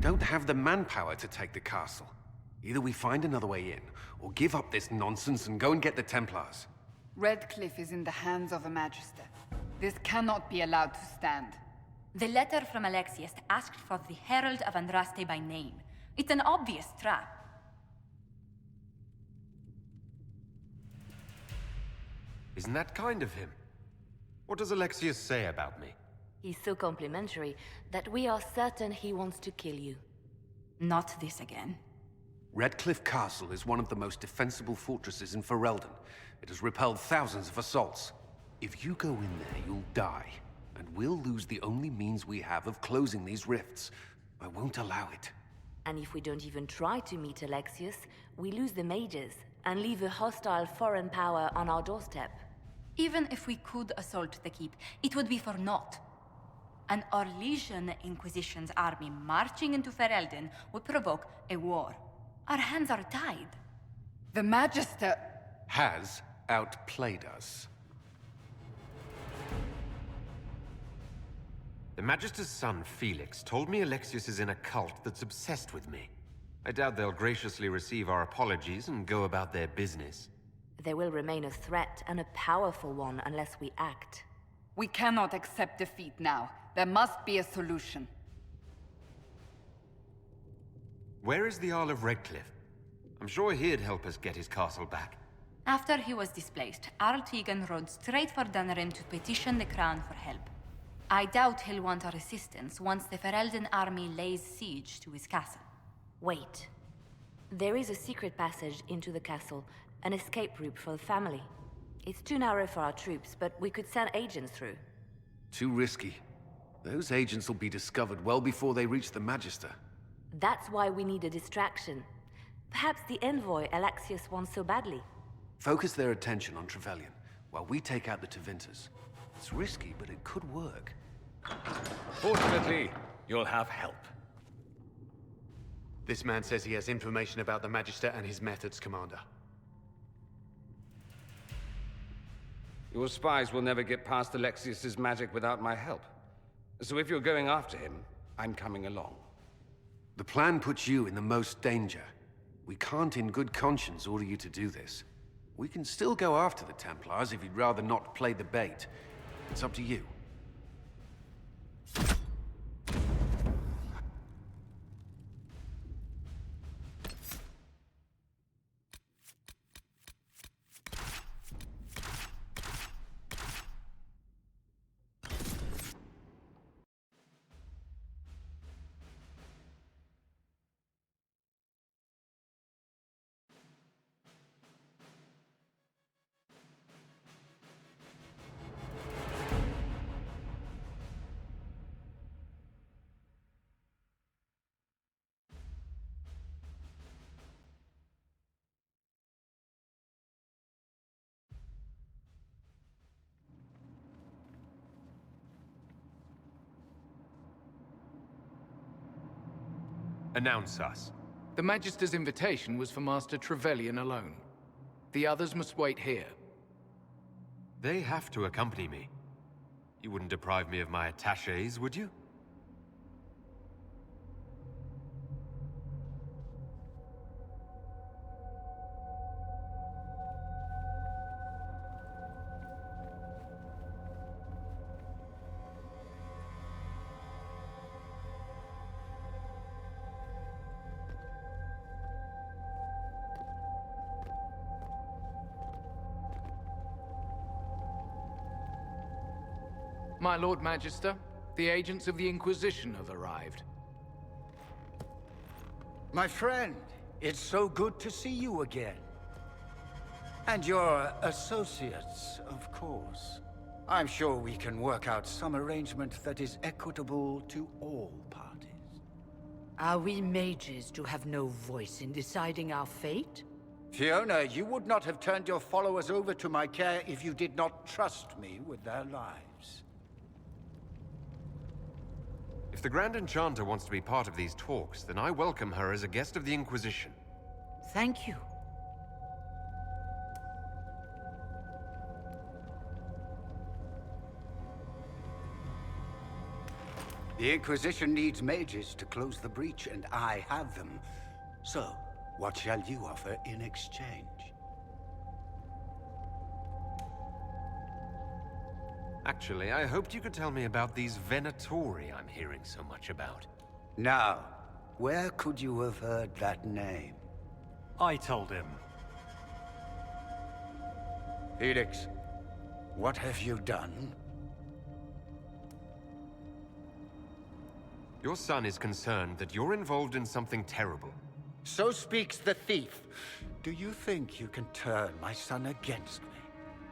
don't have the manpower to take the castle. Either we find another way in, or give up this nonsense and go and get the Templars. Redcliffe is in the hands of a Magister. This cannot be allowed to stand. The letter from Alexius asked for the Herald of Andraste by name. It's an obvious trap. Isn't that kind of him? What does Alexius say about me? He's so complimentary that we are certain he wants to kill you. Not this again. Redcliffe Castle is one of the most defensible fortresses in Ferelden. It has repelled thousands of assaults. If you go in there, you'll die. And we'll lose the only means we have of closing these rifts. I won't allow it. And if we don't even try to meet Alexius, we lose the mages and leave a hostile foreign power on our doorstep. Even if we could assault the keep, it would be for naught. An Orlesian Inquisition's army marching into Ferelden would provoke a war. Our hands are tied. The Magister has outplayed us. The Magister's son, Felix, told me Alexius is in a cult that's obsessed with me. I doubt they'll graciously receive our apologies and go about their business. They will remain a threat, and a powerful one, unless we act. We cannot accept defeat now. There must be a solution. Where is the Jarl of Redcliffe? I'm sure he'd help us get his castle back. After he was displaced, Arl Tegan rode straight for Dunrim to petition the Crown for help. I doubt he'll want our assistance once the Ferelden army lays siege to his castle. Wait. There is a secret passage into the castle, an escape route for the family. It's too narrow for our troops, but we could send agents through. Too risky. Those agents will be discovered well before they reach the Magister. That's why we need a distraction. Perhaps the envoy Alexius wants so badly. Focus their attention on Trevelyan, while we take out the Tevinters. It's risky, but it could work. Fortunately, you'll have help. This man says he has information about the Magister and his methods, Commander. Your spies will never get past Alexius's magic without my help. So if you're going after him, I'm coming along. The plan puts you in the most danger. We can't in good conscience order you to do this. We can still go after the Templars if you'd rather not play the bait. It's up to you. Announce us. The Magister's invitation was for Master Trevelyan alone. The others must wait here. They have to accompany me. You wouldn't deprive me of my attachés, would you? My Lord Magister, the agents of the Inquisition have arrived. My friend, it's so good to see you again. And your associates, of course. I'm sure we can work out some arrangement that is equitable to all parties. Are we mages to have no voice in deciding our fate? Fiona, you would not have turned your followers over to my care if you did not trust me with their lives. If the Grand Enchanter wants to be part of these talks, then I welcome her as a guest of the Inquisition. Thank you. The Inquisition needs mages to close the breach, and I have them. So, what shall you offer in exchange? Actually, I hoped you could tell me about these Venatori I'm hearing so much about. Now, where could you have heard that name? I told him. Felix, what have you done? Your son is concerned that you're involved in something terrible. So speaks the thief. Do you think you can turn my son against me?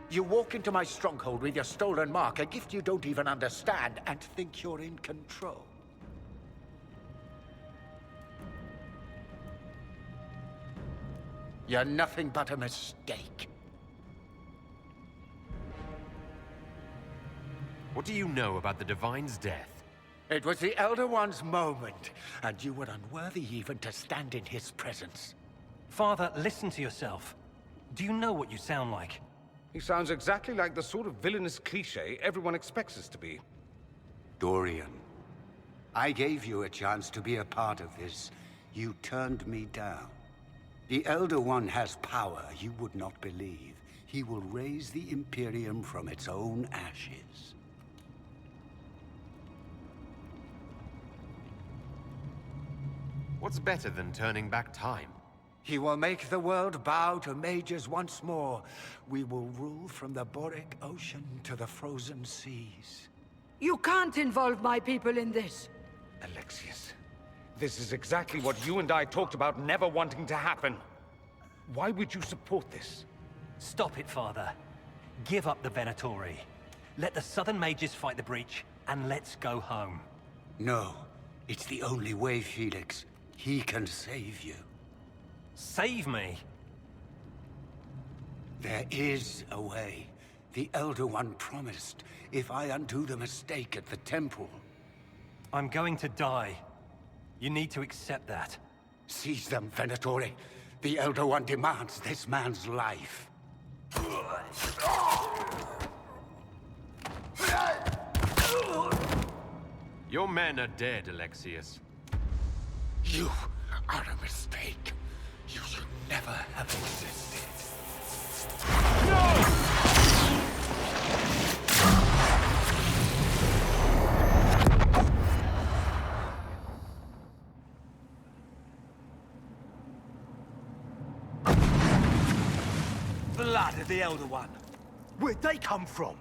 You walk into my stronghold with your stolen mark, a gift you don't even understand, and think you're in control. You're nothing but a mistake. What do you know about the Divine's death? It was the Elder One's moment, and you were unworthy even to stand in his presence. Father, listen to yourself. Do you know what you sound like? He sounds exactly like the sort of villainous cliché everyone expects us to be. Dorian, I gave you a chance to be a part of this. You turned me down. The Elder One has power you would not believe. He will raise the Imperium from its own ashes. What's better than turning back time? He will make the world bow to mages once more. We will rule from the Boric Ocean to the frozen seas. You can't involve my people in this. Alexius, this is exactly what you and I talked about never wanting to happen. Why would you support this? Stop it, Father. Give up the Venatori. Let the Southern Mages fight the breach, and let's go home. No, it's the only way, Felix. He can save you. Save me? There is a way. The Elder One promised, if I undo the mistake at the temple. I'm going to die. You need to accept that. Seize them, Venatori. The Elder One demands this man's life. Your men are dead, Alexius. You are a mistake. You should never have existed. Blood of the Elder One. Where'd they come from?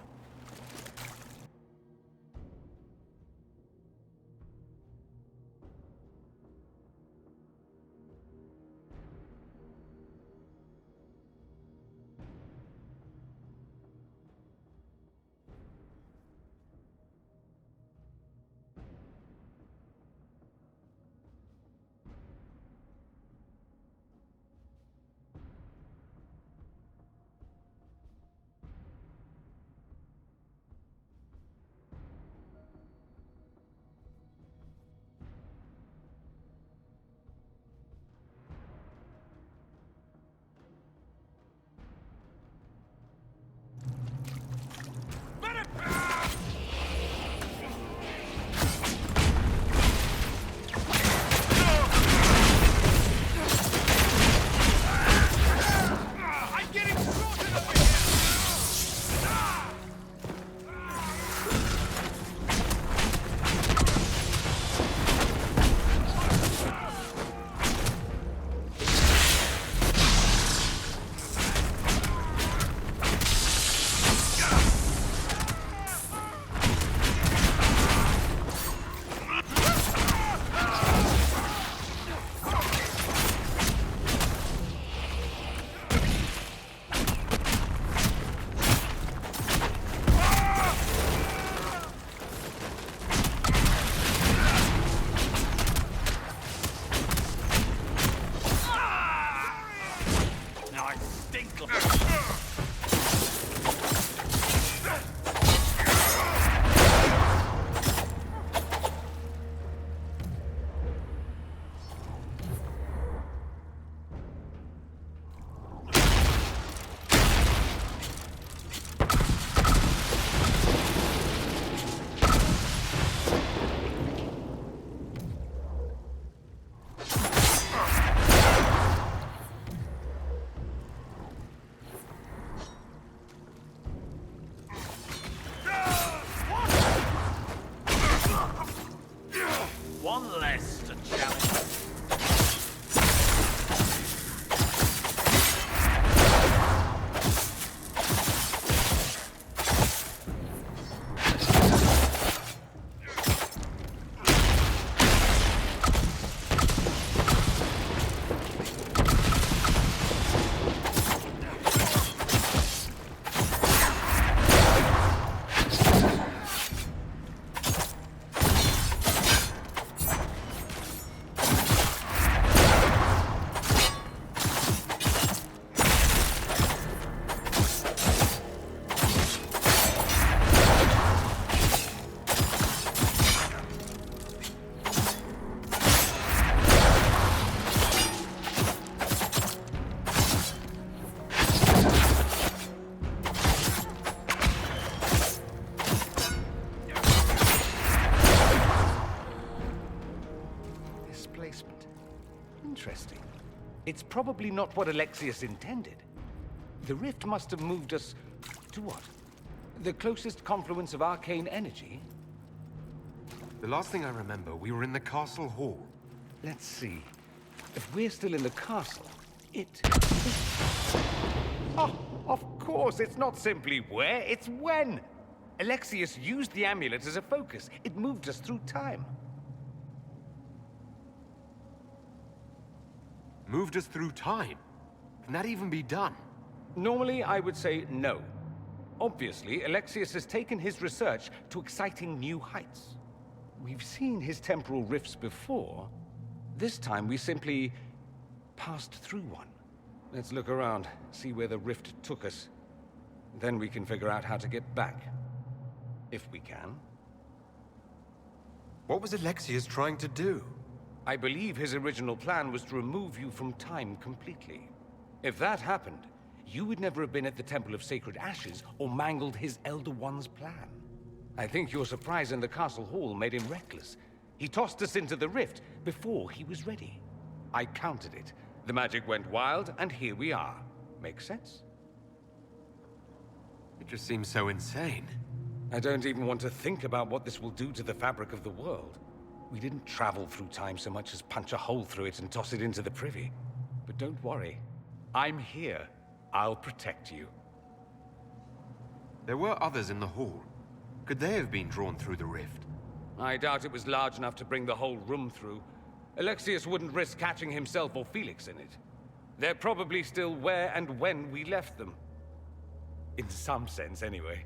it's probably not what Alexius intended. The rift must have moved us to what? The closest confluence of arcane energy? The last thing I remember, we were in the castle hall. Let's see. If we're still in the castle, it... Oh, of course, it's not simply where, it's when! Alexius used the amulet as a focus. It moved us through time. Moved us through time? Can that even be done? Normally, I would say no. Obviously, Alexius has taken his research to exciting new heights. We've seen his temporal rifts before. This time, we simply passed through one. Let's look around, see where the rift took us. Then we can figure out how to get back. If we can. What was Alexius trying to do? I believe his original plan was to remove you from time completely. If that happened, you would never have been at the Temple of Sacred Ashes or mangled his Elder One's plan. I think your surprise in the castle hall made him reckless. He tossed us into the rift before he was ready. I countered it. The magic went wild, and here we are. Make sense? It just seems so insane. I don't even want to think about what this will do to the fabric of the world. We didn't travel through time so much as punch a hole through it and toss it into the privy. But don't worry. I'm here. I'll protect you. There were others in the hall. Could they have been drawn through the rift? I doubt it was large enough to bring the whole room through. Alexius wouldn't risk catching himself or Felix in it. They're probably still where and when we left them. In some sense, anyway.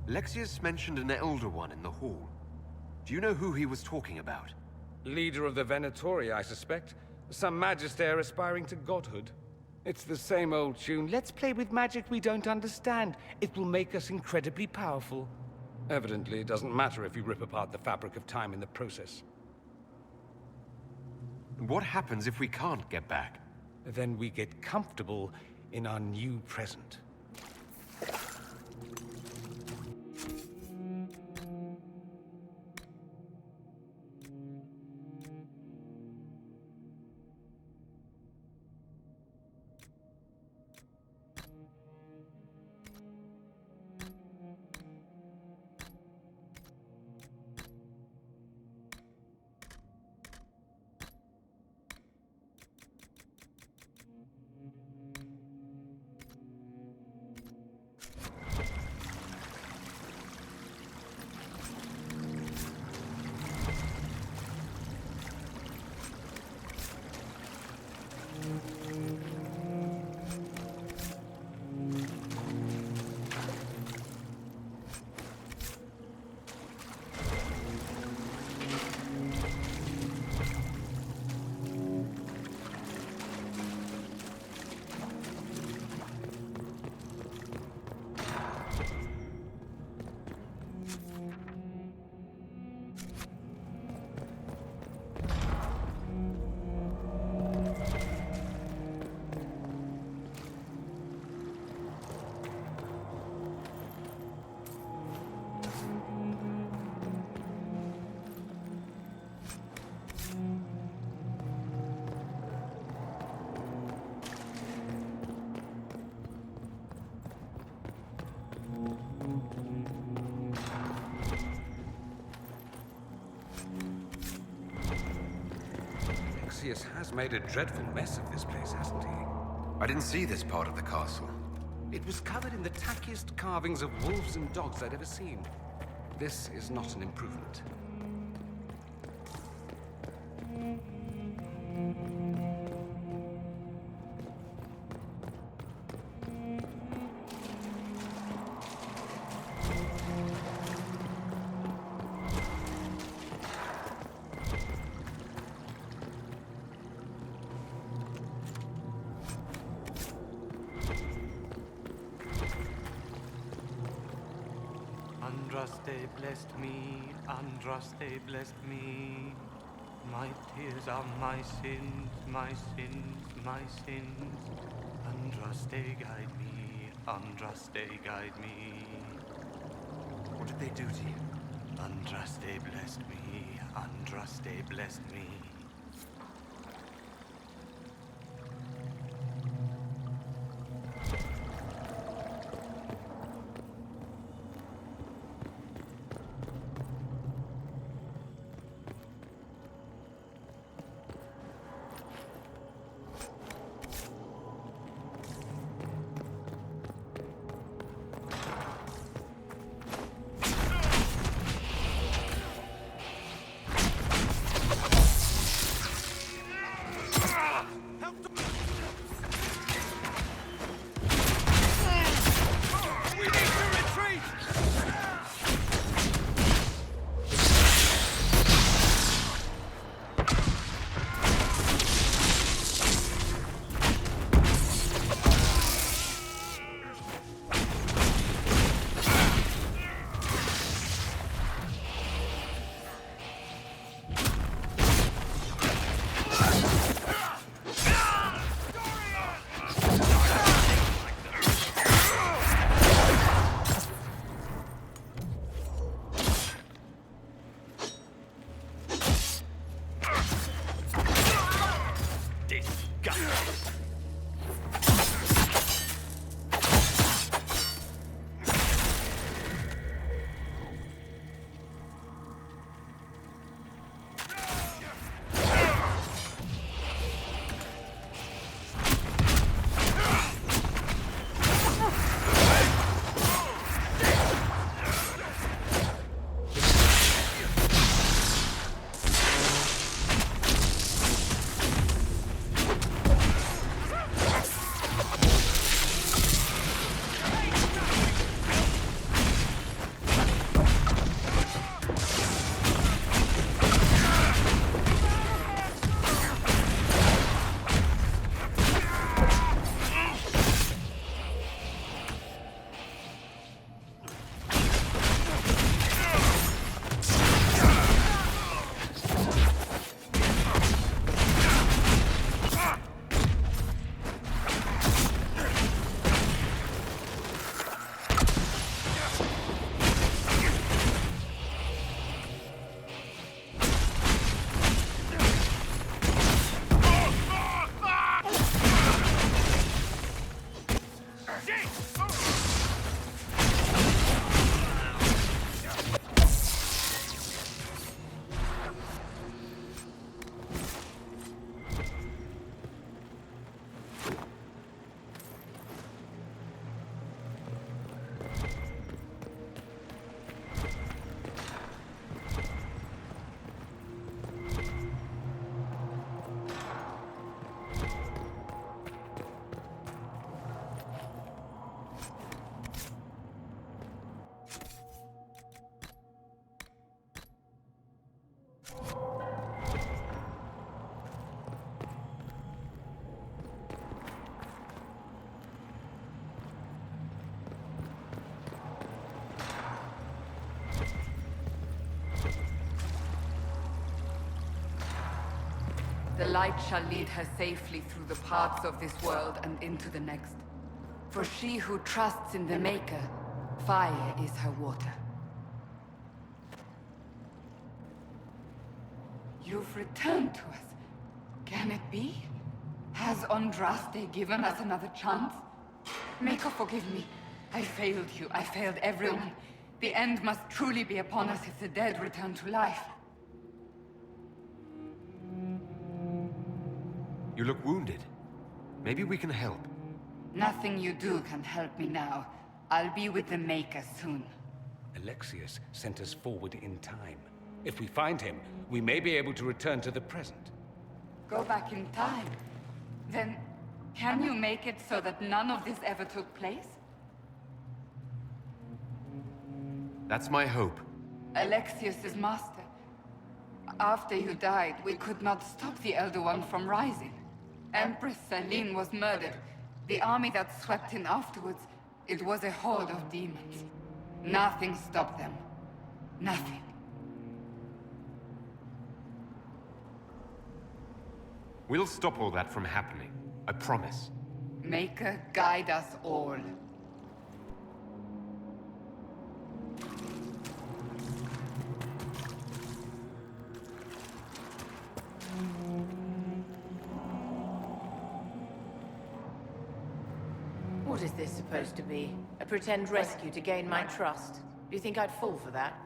Alexius mentioned an Elder One in the hall. Do you know who he was talking about? Leader of the Venatori, I suspect. Some magister aspiring to godhood. It's the same old tune. Let's play with magic we don't understand. It will make us incredibly powerful. Evidently, it doesn't matter if you rip apart the fabric of time in the process. What happens if we can't get back? Then we get comfortable in our new present. Alexius has made a dreadful mess of this place, hasn't he? I didn't see this part of the castle. It was covered in the tackiest carvings of wolves and dogs I'd ever seen. This is not an improvement. Andraste blessed me, Andraste blessed me. My tears are my sins, my sins, my sins. Andraste guide me, Andraste guide me. What did they do to you? Andraste blessed me, Andraste blessed me. The light shall lead her safely through the paths of this world and into the next. For she who trusts in the Maker, fire is her water. You've returned to us. Can it be? Has Andraste given us another chance? Maker, forgive me. I failed you. I failed everyone. The end must truly be upon us if the dead return to life. You look wounded. Maybe we can help. Nothing you do can help me now. I'll be with the Maker soon. Alexius sent us forward in time. If we find him, we may be able to return to the present. Go back in time? Then, can you make it so that none of this ever took place? That's my hope. Alexius is master. After you died, we could not stop the Elder One from rising. Empress Selene was murdered. The army that swept in afterwards, it was a horde of demons. Nothing stopped them. Nothing. We'll stop all that from happening. I promise. Maker, guide us all. What is this supposed to be? A pretend rescue to gain my trust? Do you think I'd fall for that?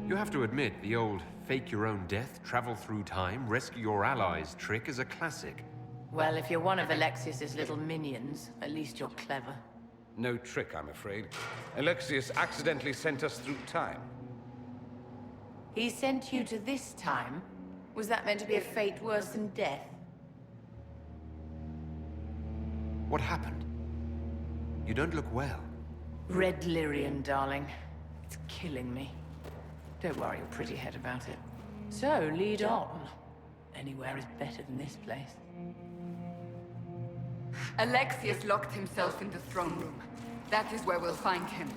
You have to admit, the old fake your own death, travel through time, rescue your allies trick is a classic. Well, if you're one of Alexius's little minions, at least you're clever. No trick, I'm afraid. Alexius accidentally sent us through time. He sent you to this time? Was that meant to be a fate worse than death? What happened? You don't look well. Red Lyrian, darling. It's killing me. Don't worry your pretty head about it. So, lead on. Anywhere is better than this place. Alexius locked himself in the throne room. That is where we'll find him.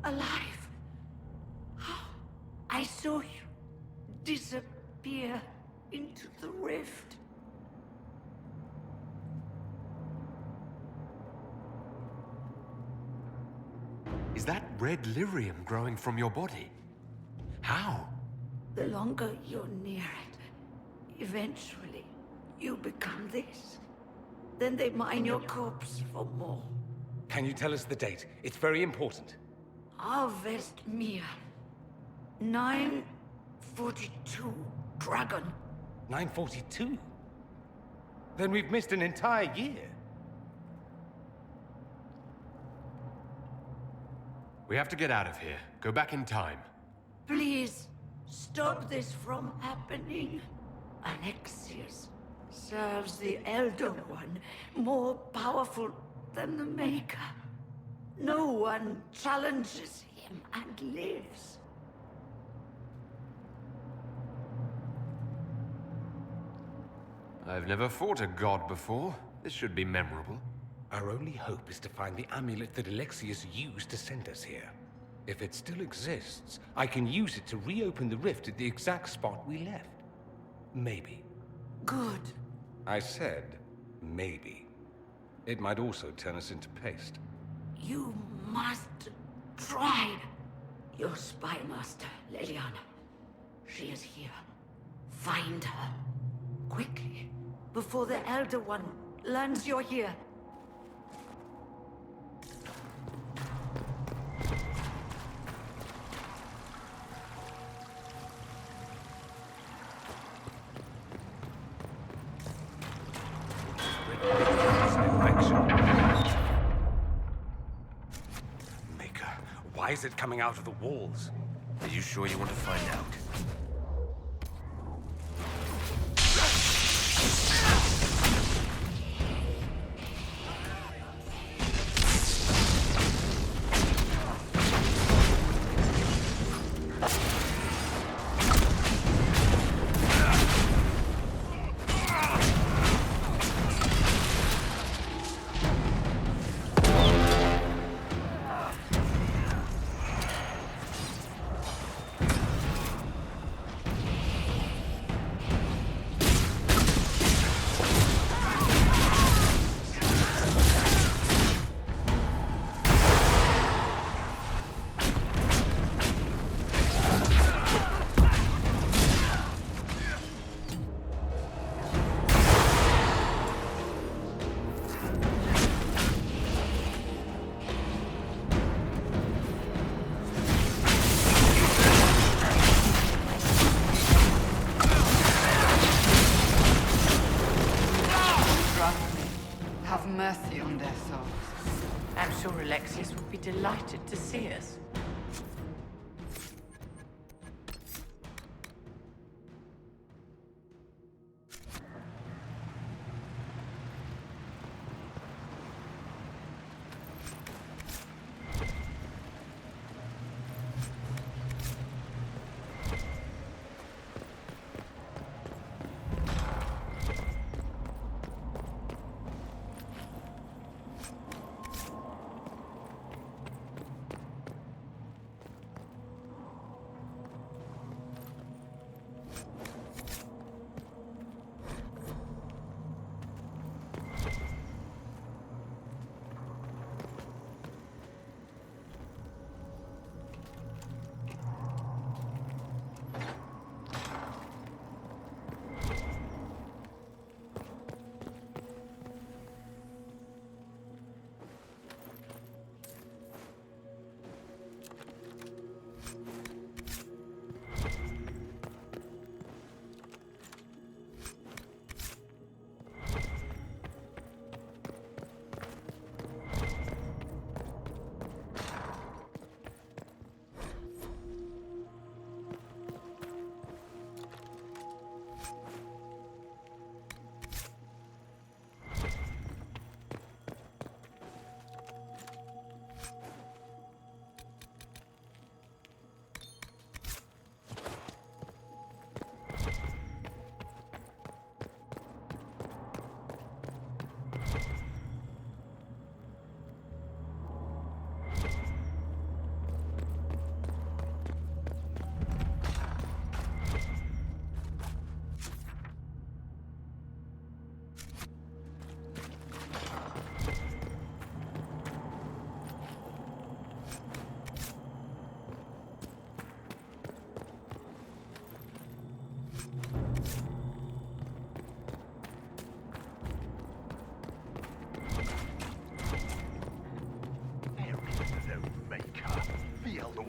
Alive. I saw you disappear into the rift. Is that red lyrium growing from your body? How? The longer you're near it, eventually you become this. Then they mine your corpse for more. Can you tell us the date? It's very important. Harvest Mir. 9 942, Dragon. 942? Then we've missed an entire year. We have to get out of here. Go back in time. Please, stop this from happening. Alexius serves the Elder One, more powerful than the Maker. No one challenges him and lives. I've never fought a god before. This should be memorable. Our only hope is to find the amulet that Alexius used to send us here. If it still exists, I can use it to reopen the rift at the exact spot we left. Maybe. Good. I said, maybe. It might also turn us into paste. You must try. Your spy master, Leliana. She is here. Find her. Quickly. Before the Elder One learns you're here. Maker, why is it coming out of the walls? Are you sure you want to find out? Have mercy on their souls. I'm sure Alexius would be delighted to see us.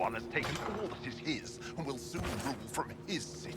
One has taken all that is his, and will soon rule from his city.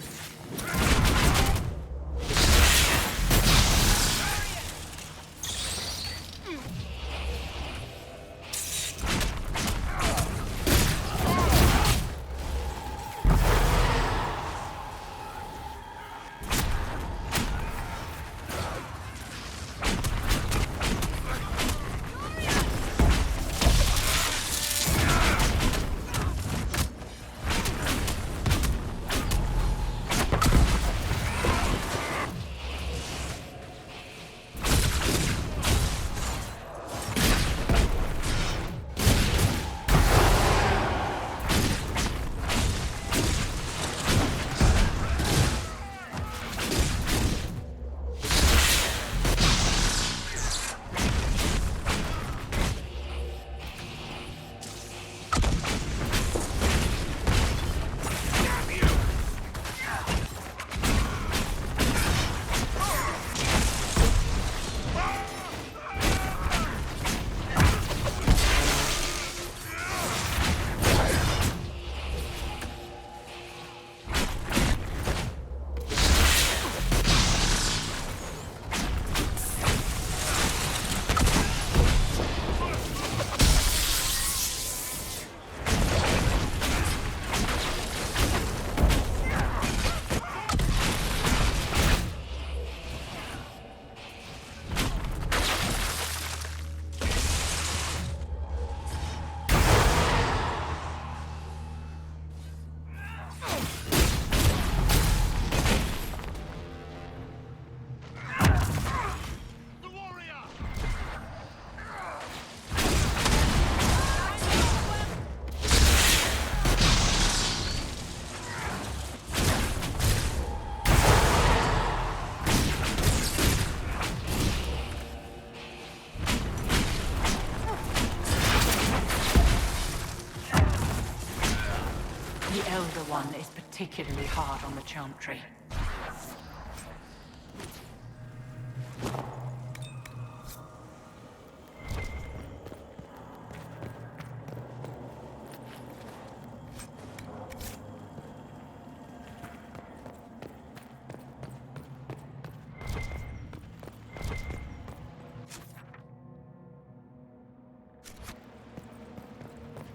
The Elder One is particularly hard on the Chantry.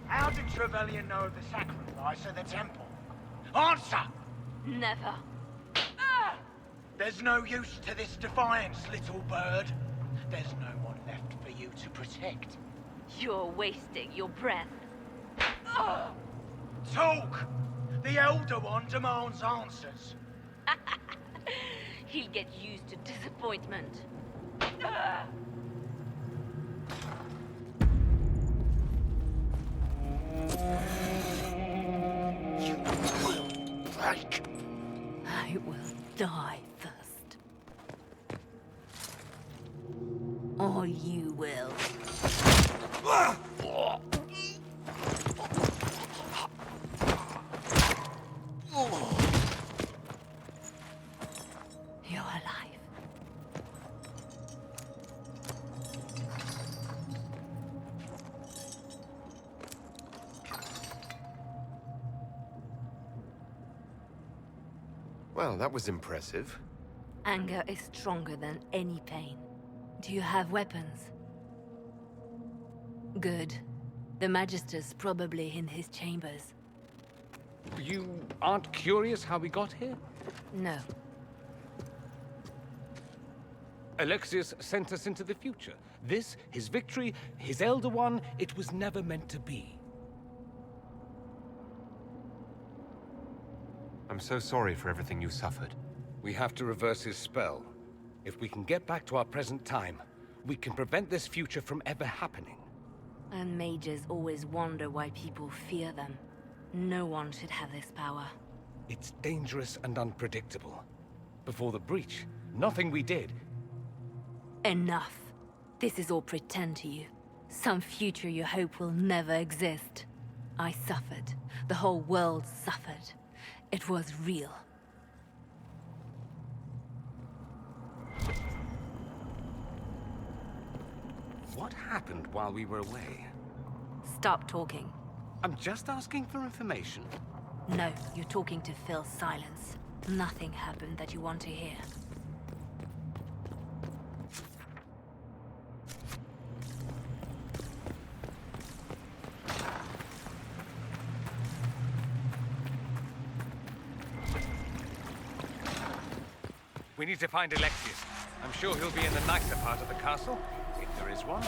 How did Trevelyan know of the sacrifice at the temple? Answer! Never. There's no use to this defiance, little bird. There's no one left for you to protect. You're wasting your breath. Talk! The Elder One demands answers. He'll get used to disappointment. You will break. I will die first. Or you will. You're alive. Well, that was impressive. Anger is stronger than any pain. Do you have weapons? Good. The Magister's probably in his chambers. You aren't curious how we got here? No. Alexius sent us into the future. This, his victory, his Elder One, it was never meant to be. I'm so sorry for everything you suffered. We have to reverse his spell. If we can get back to our present time, we can prevent this future from ever happening. And mages always wonder why people fear them. No one should have this power. It's dangerous and unpredictable. Before the breach, nothing we did. Enough. This is all pretend to you. Some future you hope will never exist. I suffered. The whole world suffered. It was real. What happened while we were away? Stop talking. I'm just asking for information. No, you're talking to fill silence. Nothing happened that you want to hear. We need to find Alexius. I'm sure he'll be in the nicer part of the castle, if there is one.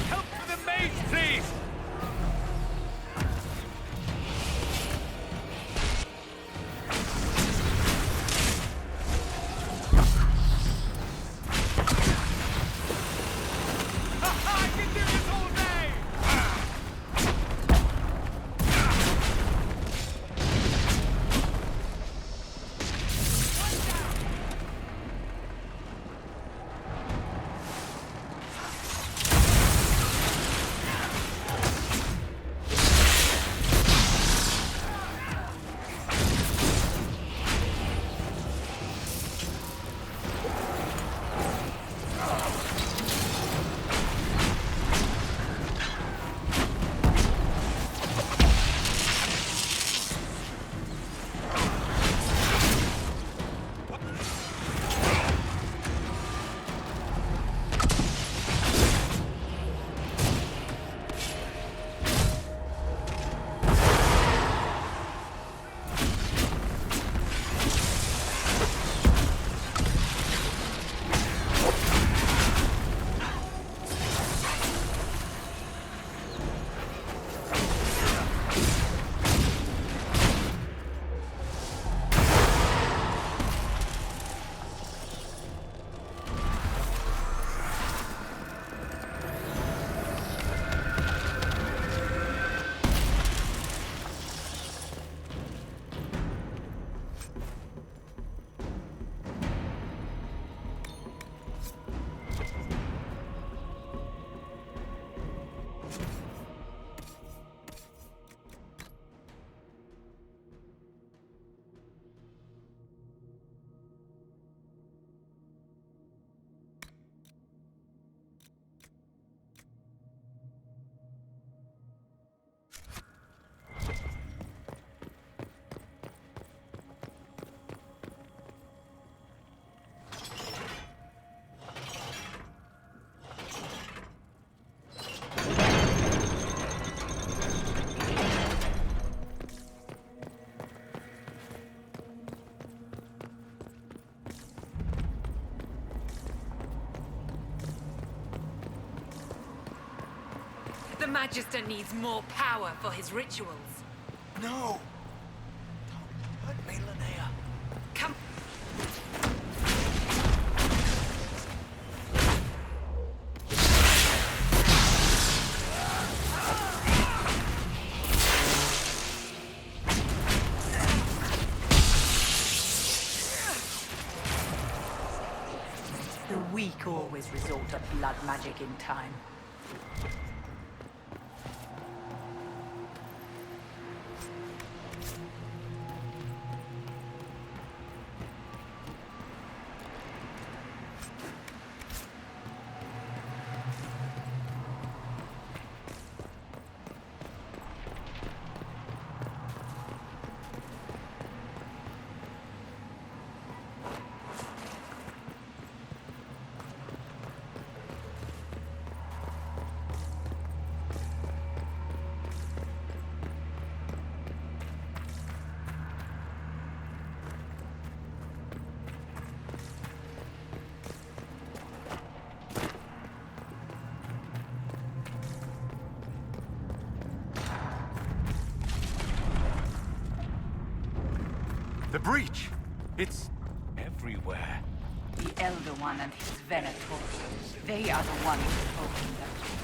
Help for the mage, please! The Magister needs more power for his rituals. No! Don't hurt me, Linnea. Come. The weak always resort to blood magic in time. The breach! It's everywhere. The Elder One and his Venator. They are the ones who opened that breach.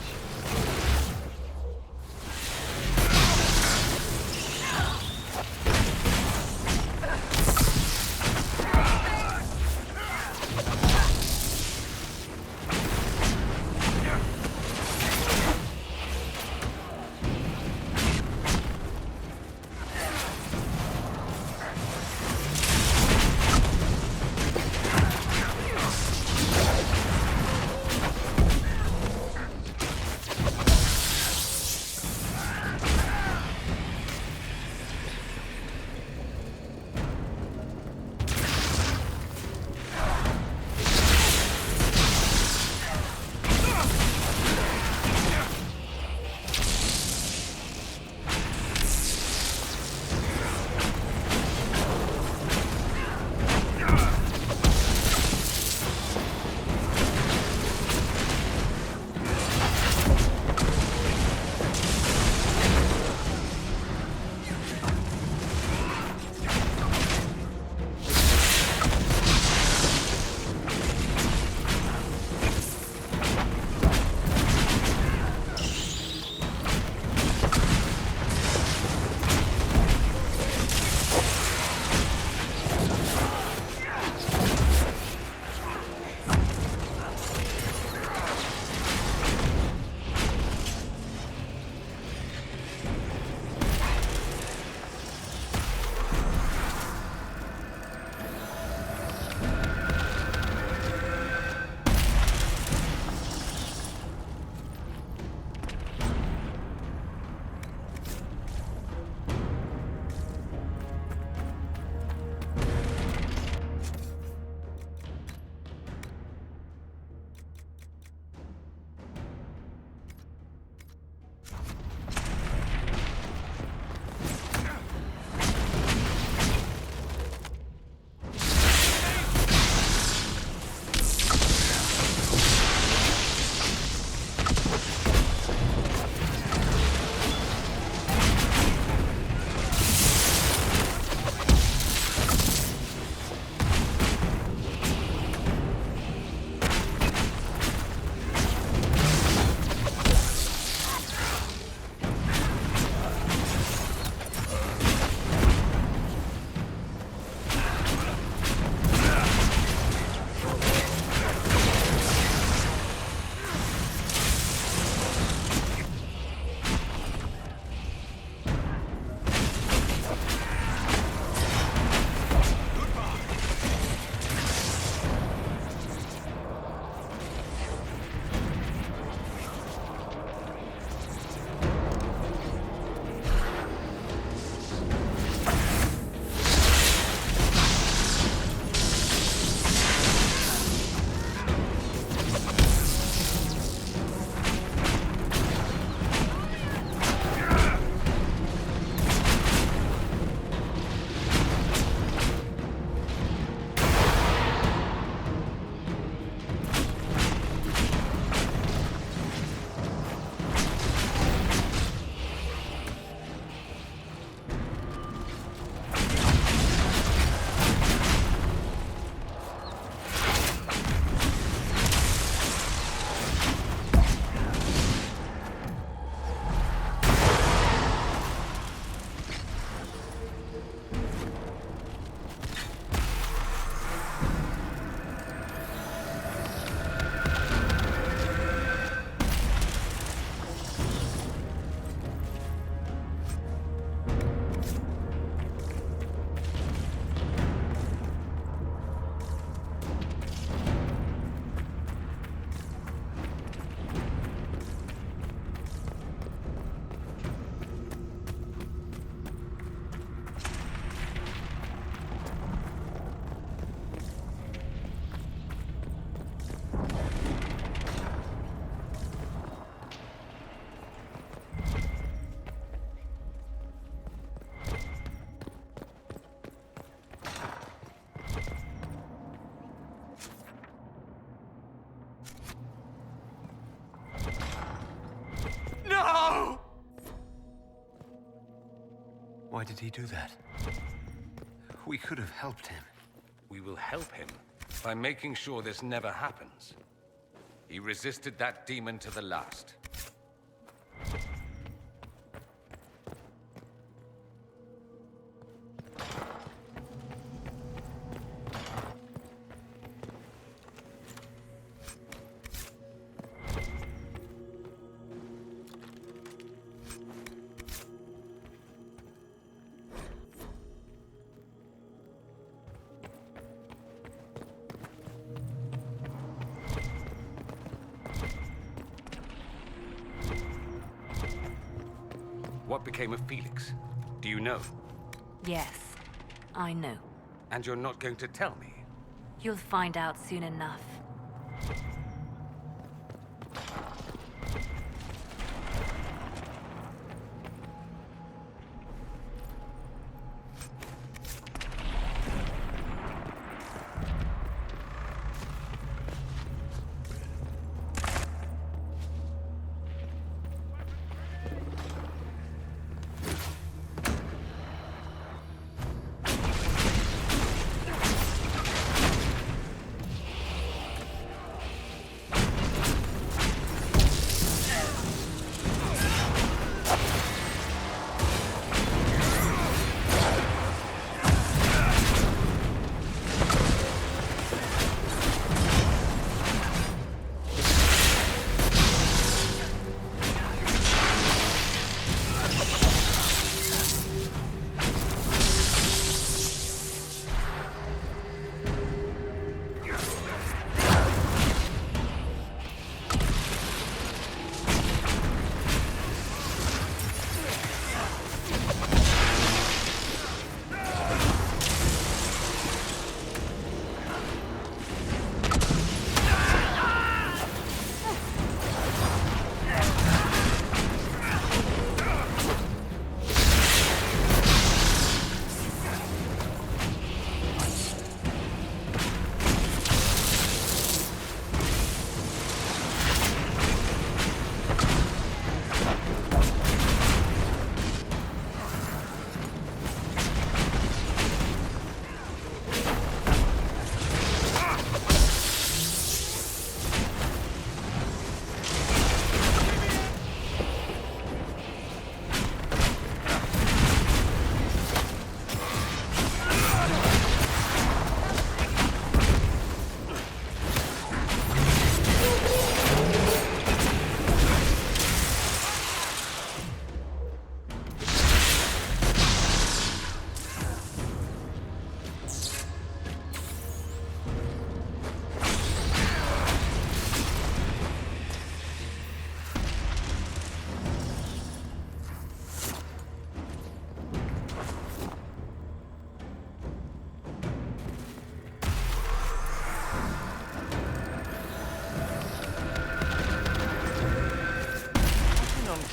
Why did he do that? We could have helped him. We will help him by making sure this never happens. He resisted that demon to the last. What became of Felix? Do you know? Yes, I know. And you're not going to tell me? You'll find out soon enough.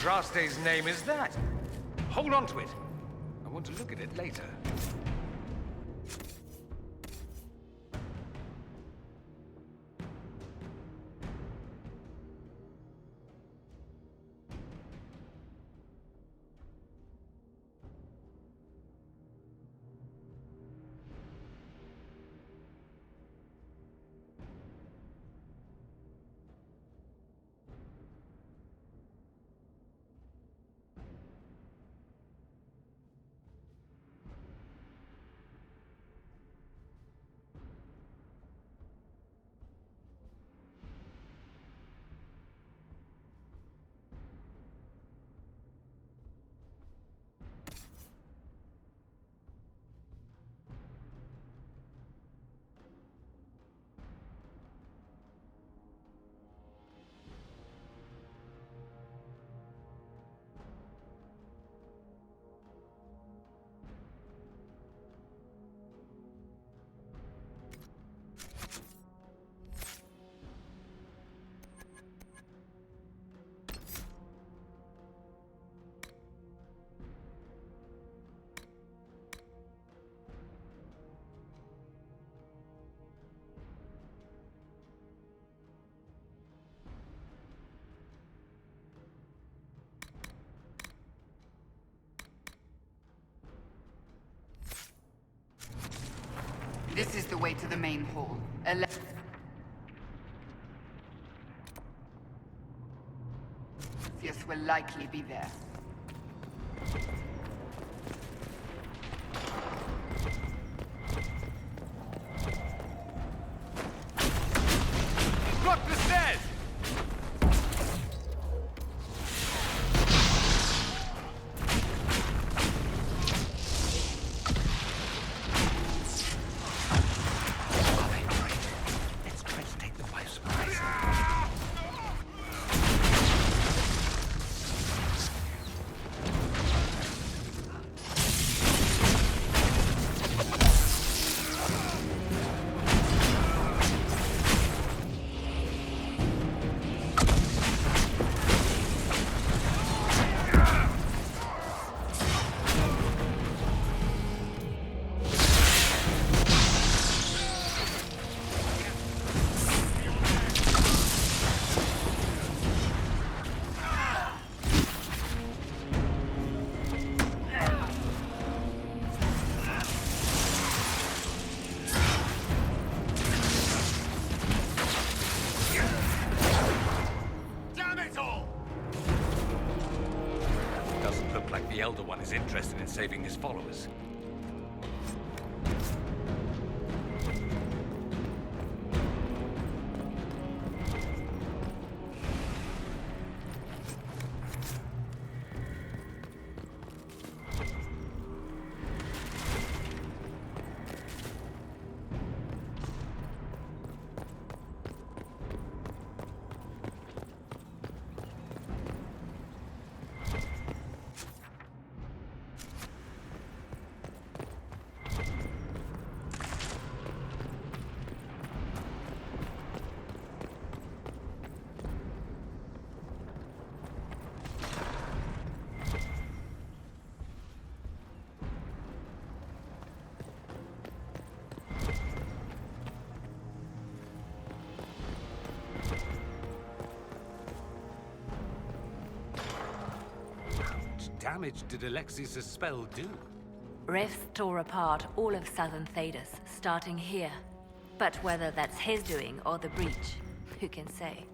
Andraste's name is that? Hold on to it. I want to look at it later. This is the way to the main hall. Corypheus will likely be there. Block the stairs! The Elder One is interested in saving his followers. Damage did Alexius' spell do? Rifts tore apart all of southern Thedas, starting here. But whether that's his doing or the breach, who can say?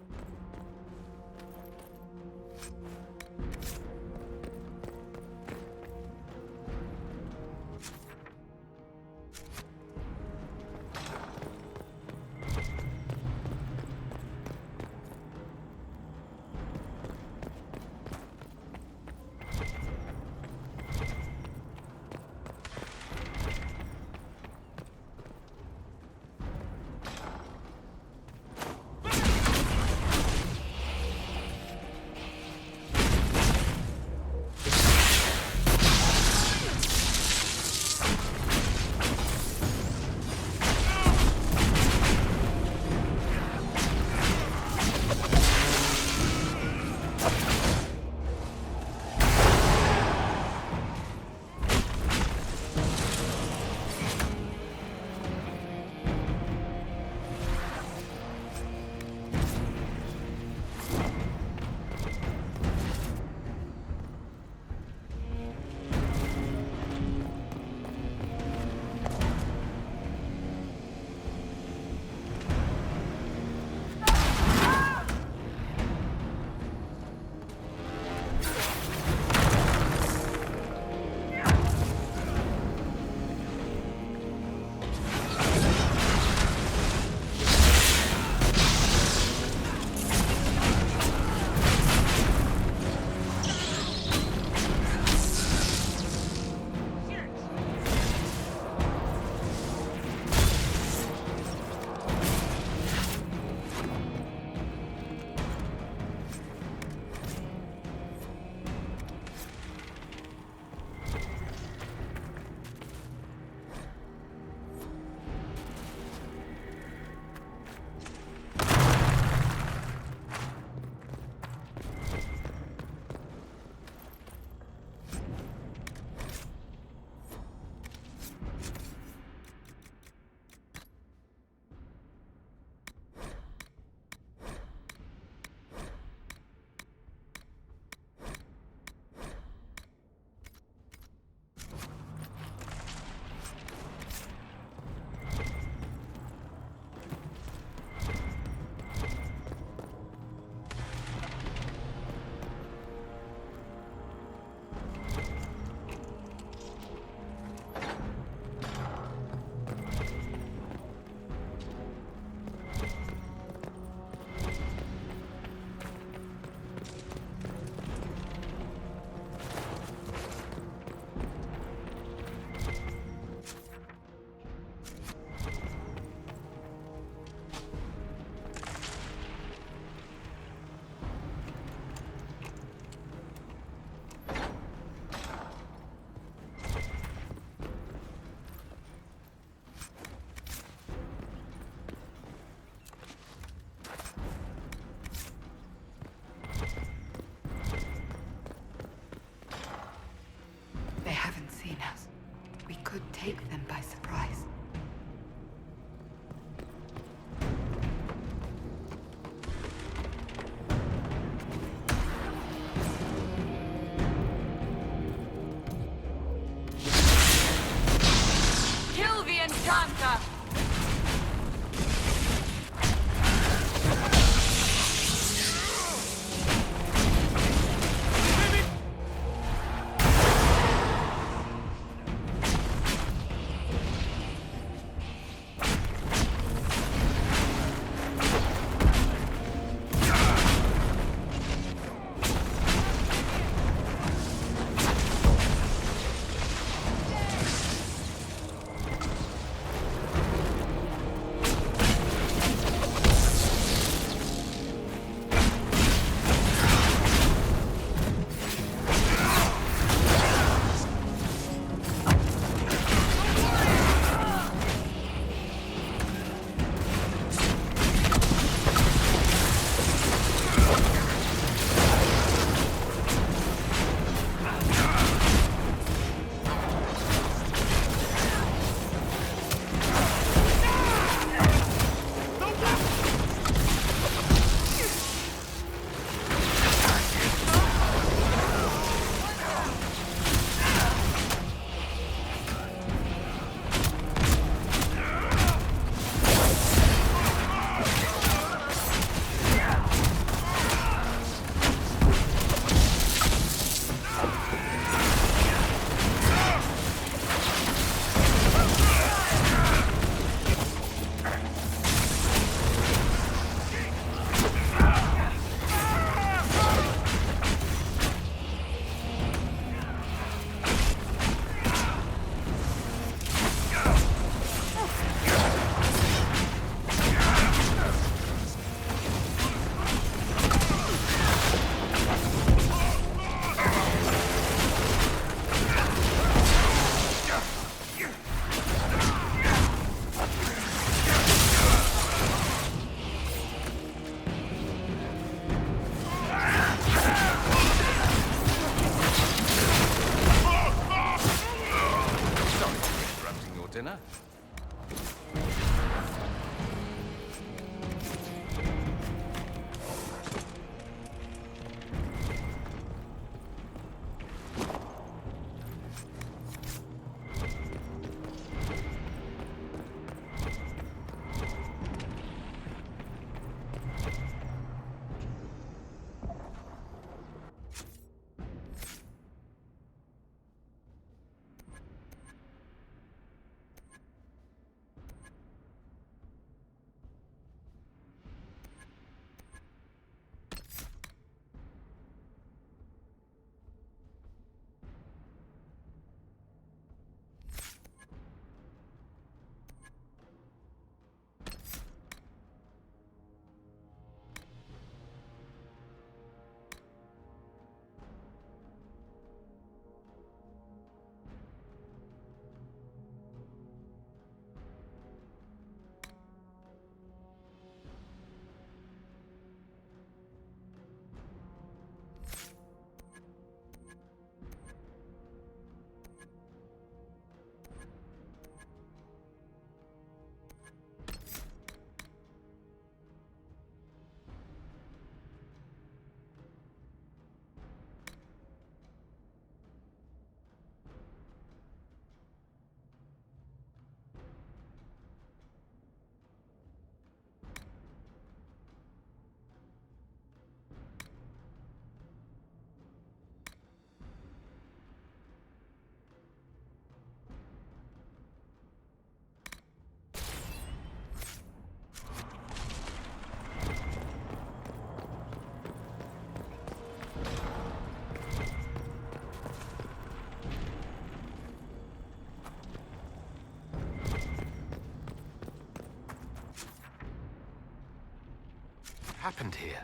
happened here?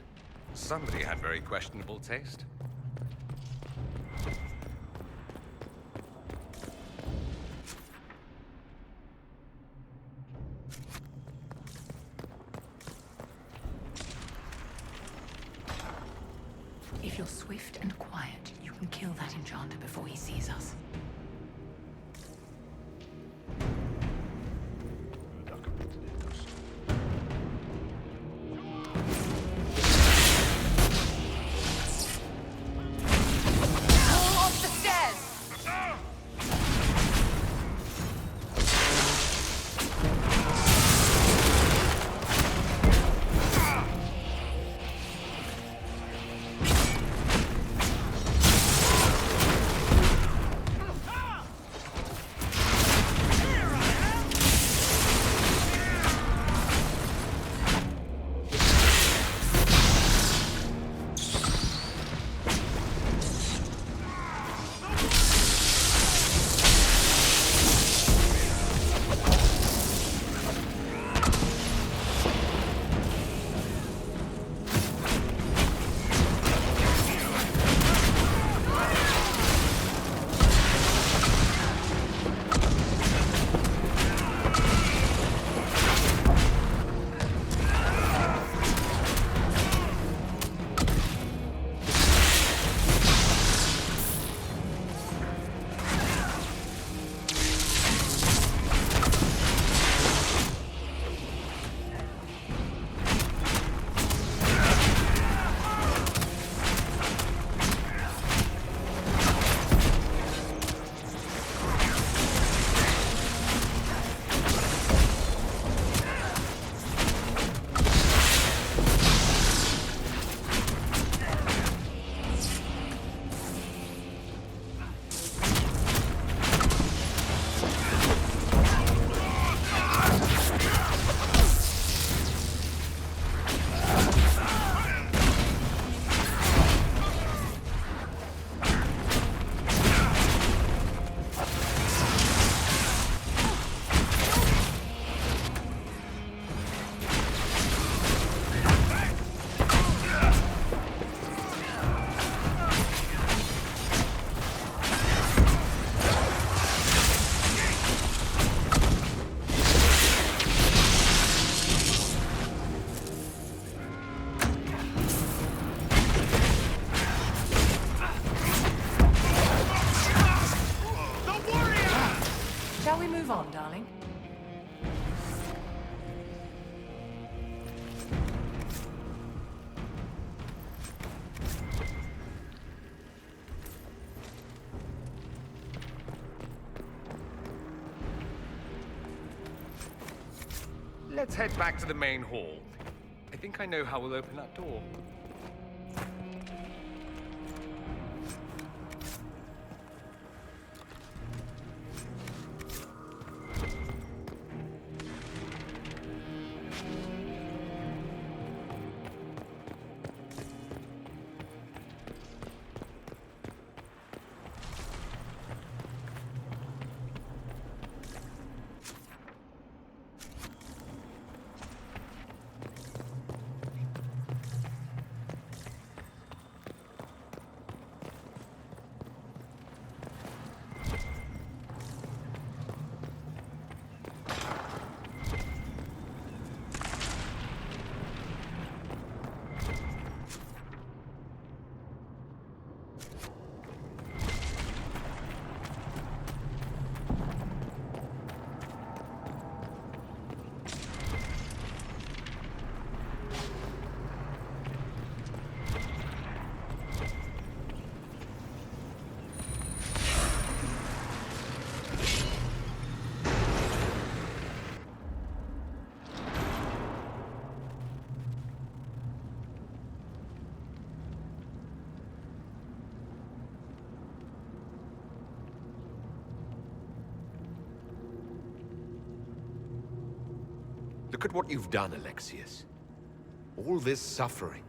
Somebody had very questionable taste. If you're swift and quiet, you can kill that enchanter before he sees us. Move on, darling. Let's head back to the main hall. I think I know how we'll open that door. Look at what you've done, Alexius. All this suffering.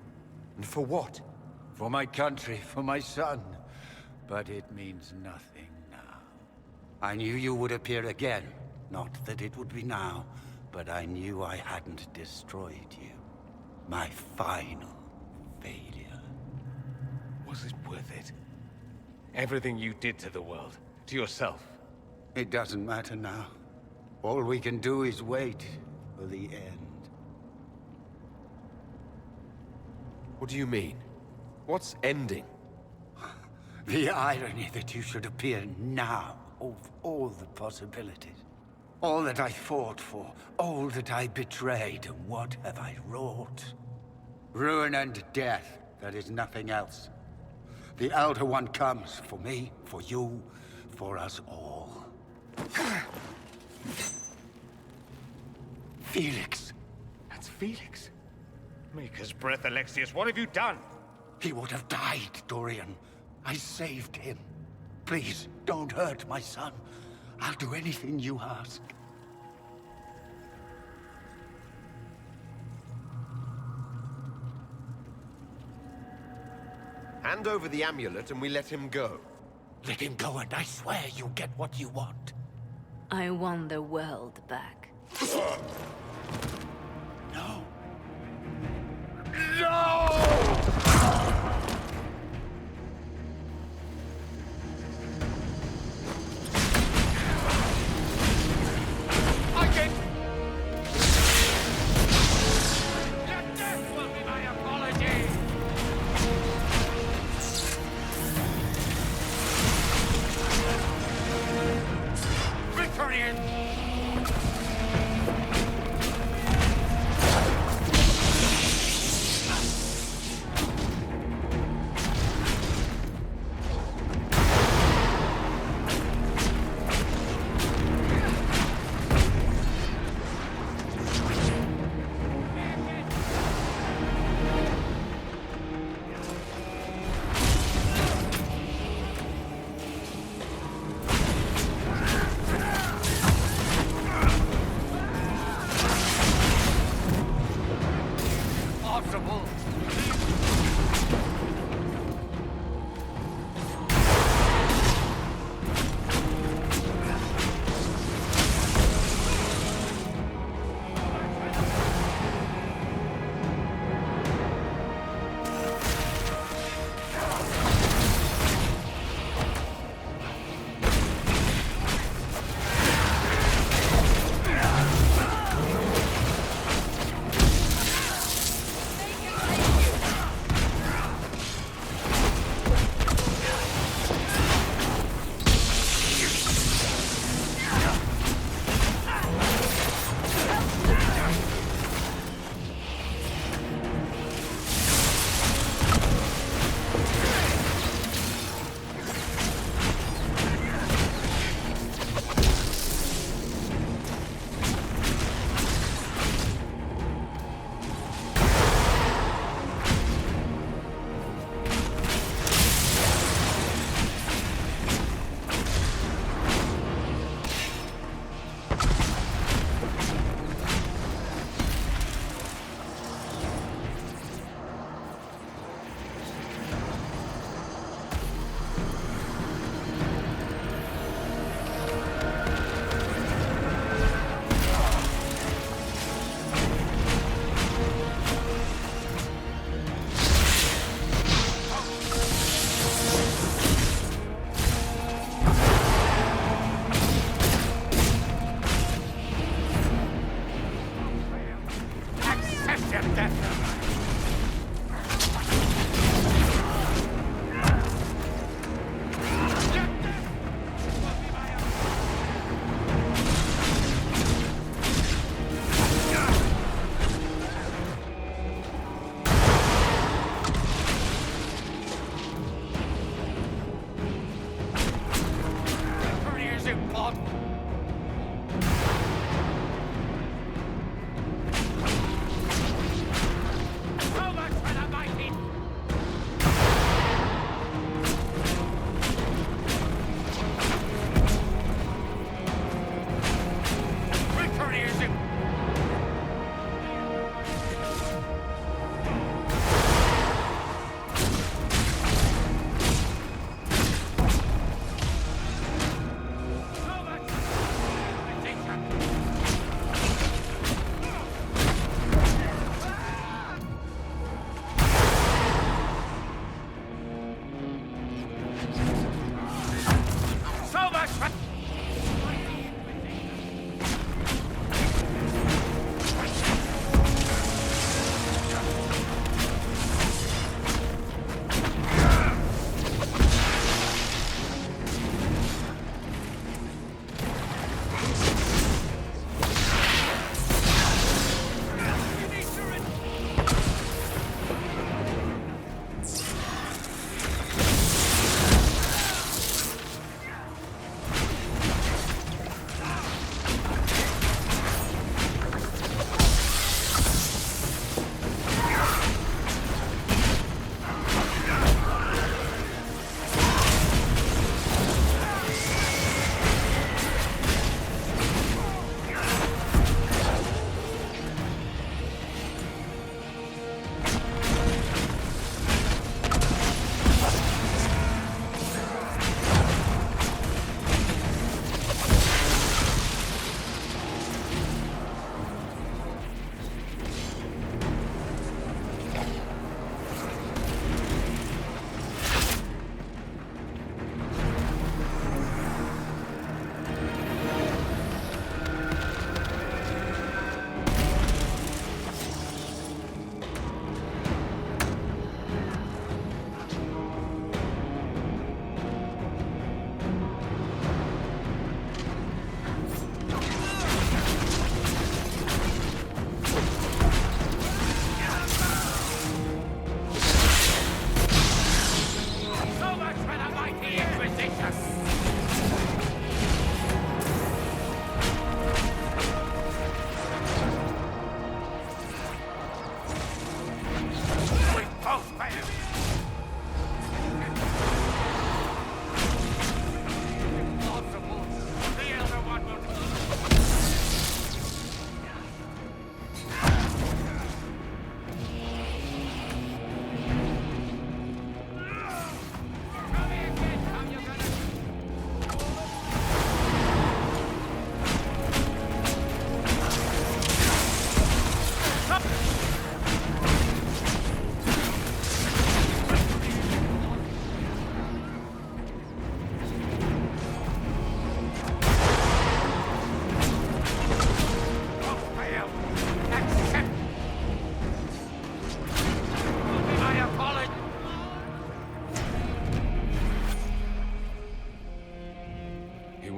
And for what? For my country, for my son. But it means nothing now. I knew you would appear again. Not that it would be now, but I knew I hadn't destroyed you. My final failure. Was it worth it? Everything you did to the world, to yourself. It doesn't matter now. All we can do is wait for the end. What do you mean? What's ending? The irony that you should appear now of all the possibilities. All that I fought for, all that I betrayed, and what have I wrought? Ruin and death, that is nothing else. The Elder One comes for me, for you, for us all. Felix. That's Felix. Maker's breath, Alexius, what have you done? He would have died, Dorian. I saved him. Please, don't hurt my son. I'll do anything you ask. Hand over the amulet and we let him go. Let him go and I swear you'll get what you want. I want the world back. No. No!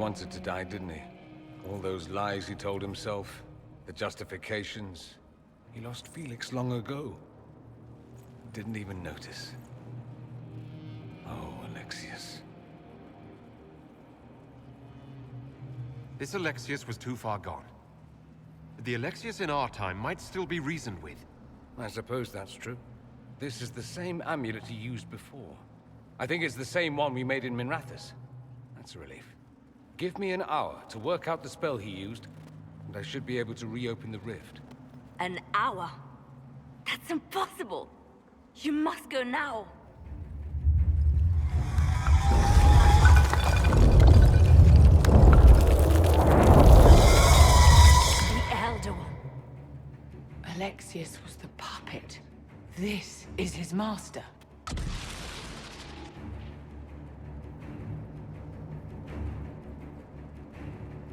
wanted to die, didn't he? All those lies he told himself, the justifications. He lost Felix long ago. Didn't even notice. Oh, Alexius. This Alexius was too far gone. The Alexius in our time might still be reasoned with. I suppose that's true. This is the same amulet he used before. I think it's the same one we made in Minrathous. That's a relief. Give me an hour to work out the spell he used, and I should be able to reopen the rift. An hour? That's impossible! You must go now! The Elder One. Alexius was the puppet. This is his master.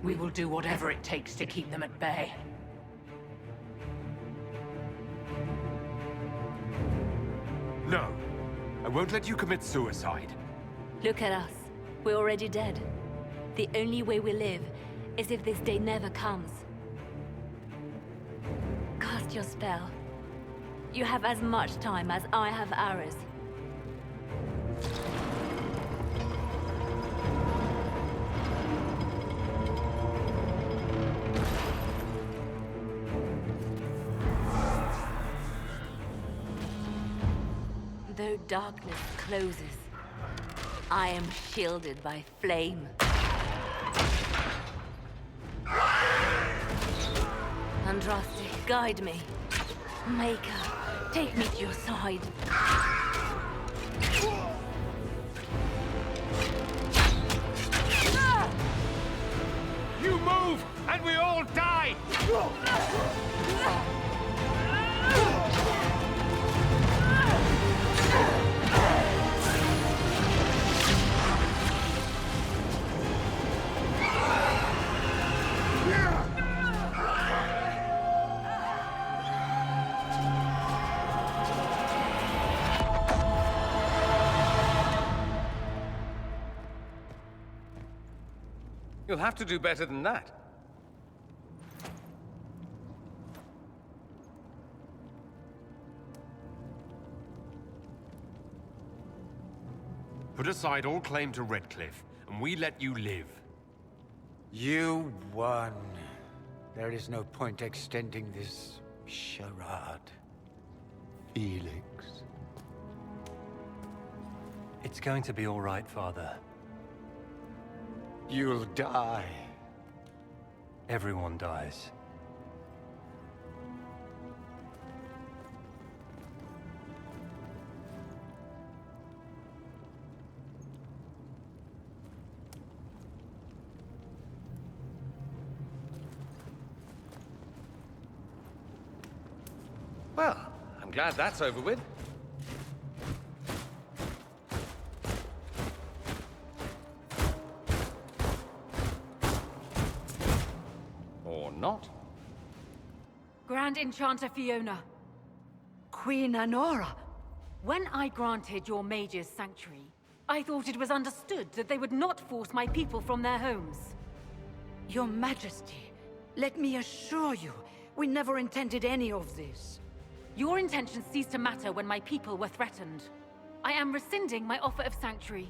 We will do whatever it takes to keep them at bay. No. I won't let you commit suicide. Look at us. We're already dead. The only way we live is if this day never comes. Cast your spell. You have as much time as I have hours. Though darkness closes, I am shielded by flame. Andraste, guide me. Maker, take me to your side. You move, and we all die! You'll have to do better than that. Put aside all claim to Redcliffe, and we let you live. You won. There is no point extending this charade. Felix. It's going to be all right, Father. You'll die. Everyone dies. Well, I'm glad that's over with. Or not. Grand Enchanter Fiona. Queen Anora. When I granted your mages sanctuary, I thought it was understood that they would not force my people from their homes. Your Majesty, let me assure you, we never intended any of this. Your intentions ceased to matter when my people were threatened. I am rescinding my offer of sanctuary.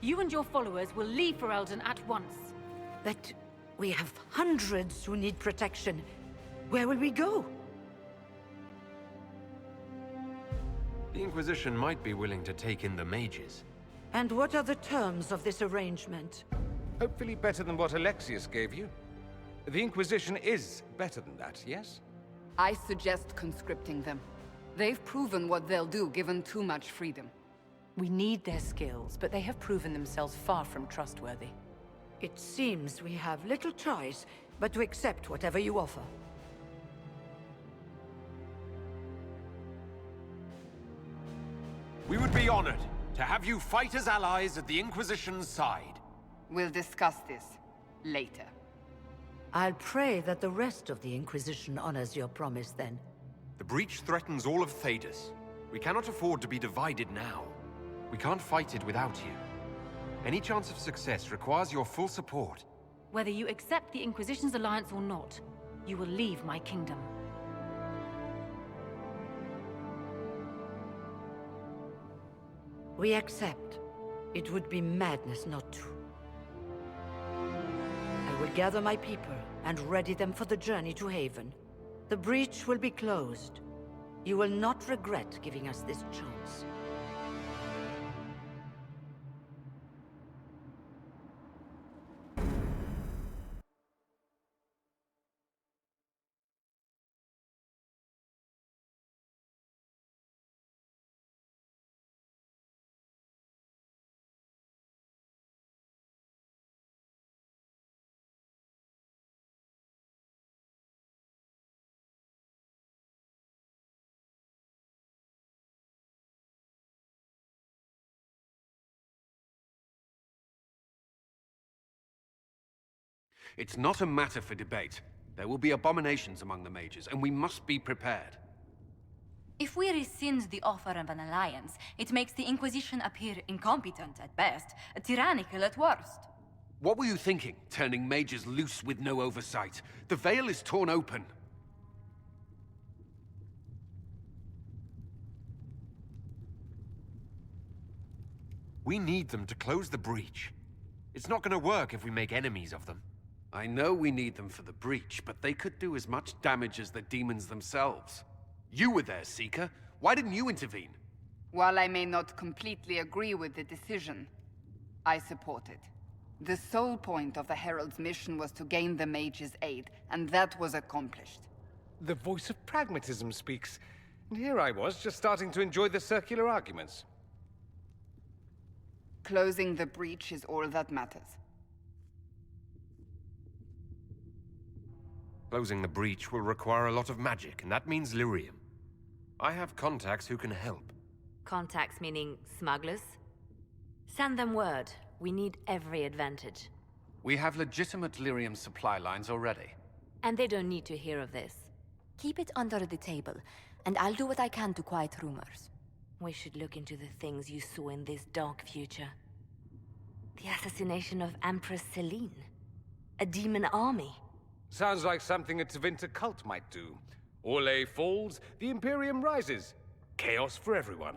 You and your followers will leave Ferelden at once. But we have hundreds who need protection. Where will we go? The Inquisition might be willing to take in the mages. And what are the terms of this arrangement? Hopefully better than what Alexius gave you. The Inquisition is better than that, yes? I suggest conscripting them. They've proven what they'll do given too much freedom. We need their skills, but they have proven themselves far from trustworthy. It seems we have little choice but to accept whatever you offer. We would be honored to have you fight as allies at the Inquisition's side. We'll discuss this later. I'll pray that the rest of the Inquisition honors your promise then. The breach threatens all of Thedas. We cannot afford to be divided now. We can't fight it without you. Any chance of success requires your full support. Whether you accept the Inquisition's alliance or not, you will leave my kingdom. We accept. It would be madness not to. I will gather my people and ready them for the journey to Haven. The breach will be closed. You will not regret giving us this chance. It's not a matter for debate. There will be abominations among the mages, and we must be prepared. If we rescind the offer of an alliance, it makes the Inquisition appear incompetent at best, tyrannical at worst. What were you thinking, turning mages loose with no oversight? The veil is torn open. We need them to close the breach. It's not gonna work if we make enemies of them. I know we need them for the breach, but they could do as much damage as the demons themselves. You were there, Seeker. Why didn't you intervene? While I may not completely agree with the decision, I support it. The sole point of the Herald's mission was to gain the mage's aid, and that was accomplished. The voice of pragmatism speaks. And here I was, just starting to enjoy the circular arguments. Closing the breach is all that matters. Closing the breach will require a lot of magic, and that means lyrium. I have contacts who can help. Contacts meaning smugglers? Send them word. We need every advantage. We have legitimate lyrium supply lines already. And they don't need to hear of this. Keep it under the table, and I'll do what I can to quiet rumors. We should look into the things you saw in this dark future. The assassination of Empress Celine. A demon army. Sounds like something a Tevinter cult might do. Orlais falls, the Imperium rises. Chaos for everyone.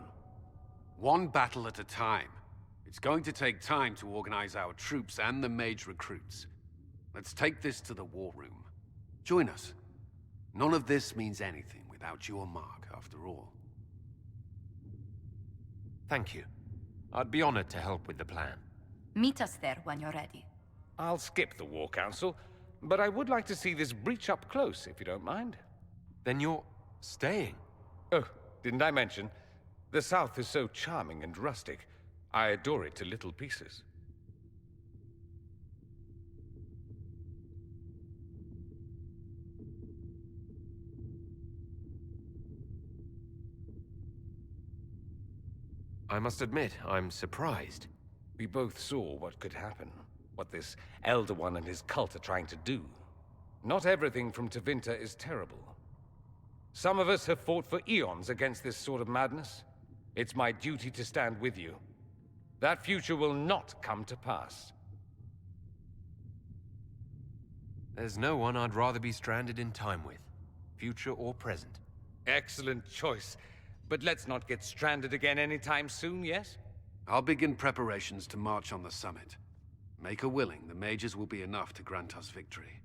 One battle at a time. It's going to take time to organize our troops and the mage recruits. Let's take this to the war room. Join us. None of this means anything without your mark, after all. Thank you. I'd be honored to help with the plan. Meet us there when you're ready. I'll skip the War Council, but I would like to see this breach up close, if you don't mind. Then you're staying? Oh, didn't I mention? The South is so charming and rustic. I adore it to little pieces. I must admit, I'm surprised. We both saw what could happen. What this Elder One and his cult are trying to do. Not everything from Tevinter is terrible. Some of us have fought for eons against this sort of madness. It's my duty to stand with you. That future will not come to pass. There's no one I'd rather be stranded in time with, future or present. Excellent choice. But let's not get stranded again anytime soon, yes? I'll begin preparations to march on the summit. Maker willing, the mages will be enough to grant us victory.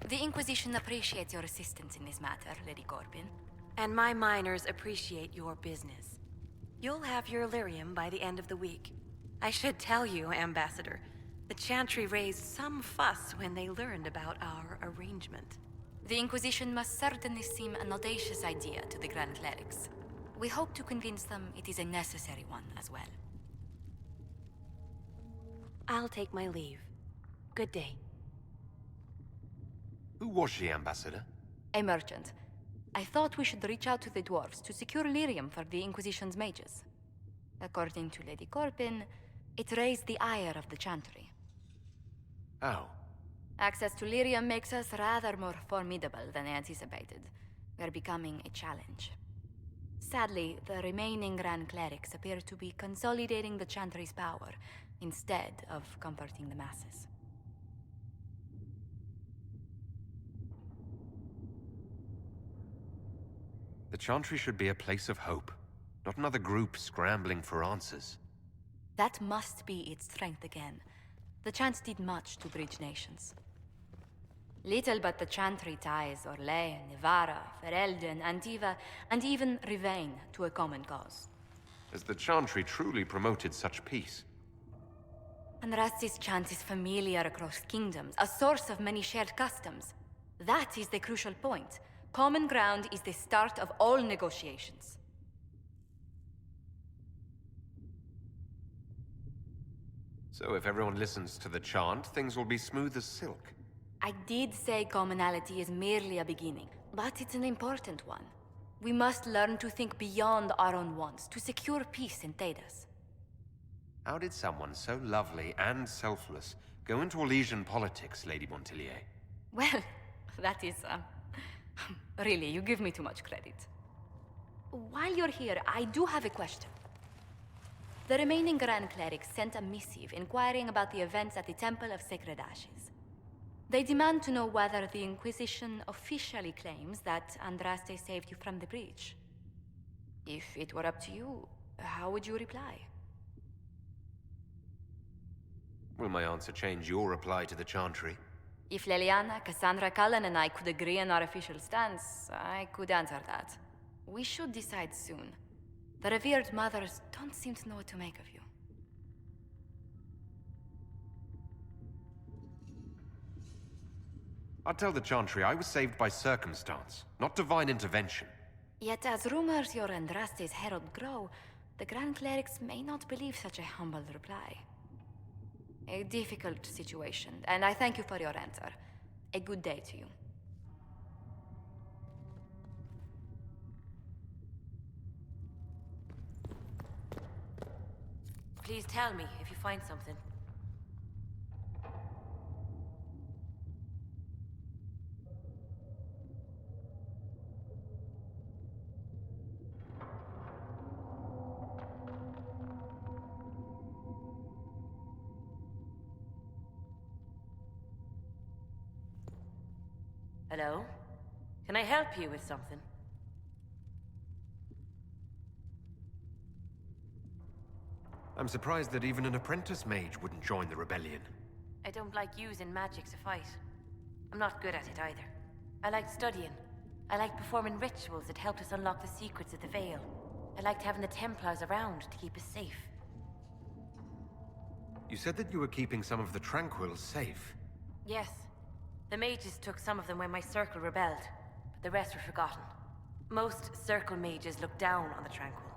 The Inquisition appreciates your assistance in this matter, Lady Corbin. And my miners appreciate your business. You'll have your lyrium by the end of the week. I should tell you, Ambassador, the Chantry raised some fuss when they learned about our arrangement. The Inquisition must certainly seem an audacious idea to the Grand Clerics. We hope to convince them it is a necessary one as well. I'll take my leave. Good day. Who was she, Ambassador? A merchant. I thought we should reach out to the dwarves to secure lyrium for the Inquisition's mages. According to Lady Corbin, It raised the ire of the Chantry. How? Access to lyrium makes us rather more formidable than anticipated. We're becoming a challenge. Sadly, the remaining Grand Clerics appear to be consolidating the Chantry's power, instead of comforting the masses. The Chantry should be a place of hope, not another group scrambling for answers. That must be its strength again. The Chants did much to bridge nations. Little but the Chantry ties Orlais, Nevarra, Ferelden, Antiva, and even Rivain to a common cause. Has the Chantry truly promoted such peace? Unrest's chant is familiar across kingdoms, a source of many shared customs. That is the crucial point. Common ground is the start of all negotiations. So if everyone listens to the chant, things will be smooth as silk. I did say commonality is merely a beginning, but it's an important one. We must learn to think beyond our own wants to secure peace in Thedas. How did someone so lovely and selfless go into Orlesian politics, Lady Montillier? Well, that is, really, you give me too much credit. While you're here, I do have a question. The remaining Grand Clerics sent a missive inquiring about the events at the Temple of Sacred Ashes. They demand to know whether the Inquisition officially claims that Andraste saved you from the breach. If it were up to you, how would you reply? Will my answer change your reply to the Chantry? If Leliana, Cassandra Cullen, and I could agree on our official stance, I could answer that. We should decide soon. The revered mothers don't seem to know what to make of you. I'll tell the Chantry I was saved by circumstance, not divine intervention. Yet as rumors your Andraste's herald grow, the Grand Clerics may not believe such a humble reply. A difficult situation, and I thank you for your answer. A good day to you. Please tell me if you find something. Hello? Can I help you with something? I'm surprised that even an apprentice mage wouldn't join the rebellion. I don't like using magic to fight. I'm not good at it either. I like studying. I like performing rituals that helped us unlock the secrets of the Veil. I liked having the Templars around to keep us safe. You said that you were keeping some of the Tranquils safe. Yes. The mages took some of them when my circle rebelled, but the rest were forgotten. Most circle mages look down on the Tranquil,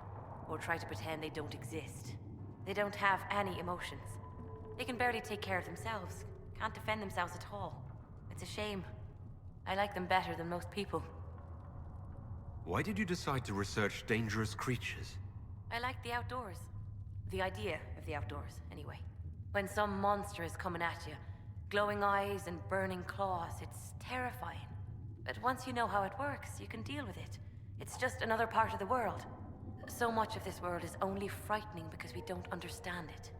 or try to pretend they don't exist. They don't have any emotions. They can barely take care of themselves, can't defend themselves at all. It's a shame. I like them better than most people. Why did you decide to research dangerous creatures? I like the outdoors. The idea of the outdoors, anyway. When some monster is coming at you, glowing eyes and burning claws, it's terrifying. But once you know how it works, you can deal with it. It's just another part of the world. So much of this world is only frightening because we don't understand it.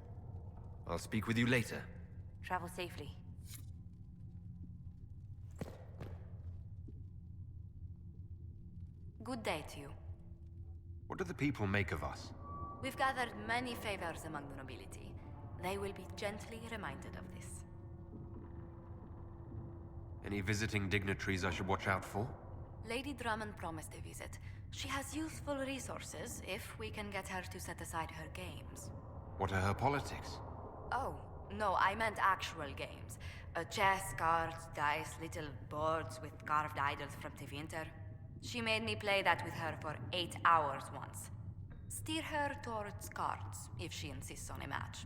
I'll speak with you later. Travel safely. Good day to you. What do the people make of us? We've gathered many favors among the nobility. They will be gently reminded of this. Any visiting dignitaries I should watch out for? Lady Drummond promised a visit. She has useful resources if we can get her to set aside her games. What are her politics? Oh, no, I meant actual games. Chess, cards, dice, little boards with carved idols from Tevinter. She made me play that with her for 8 hours once. Steer her towards cards, if she insists on a match.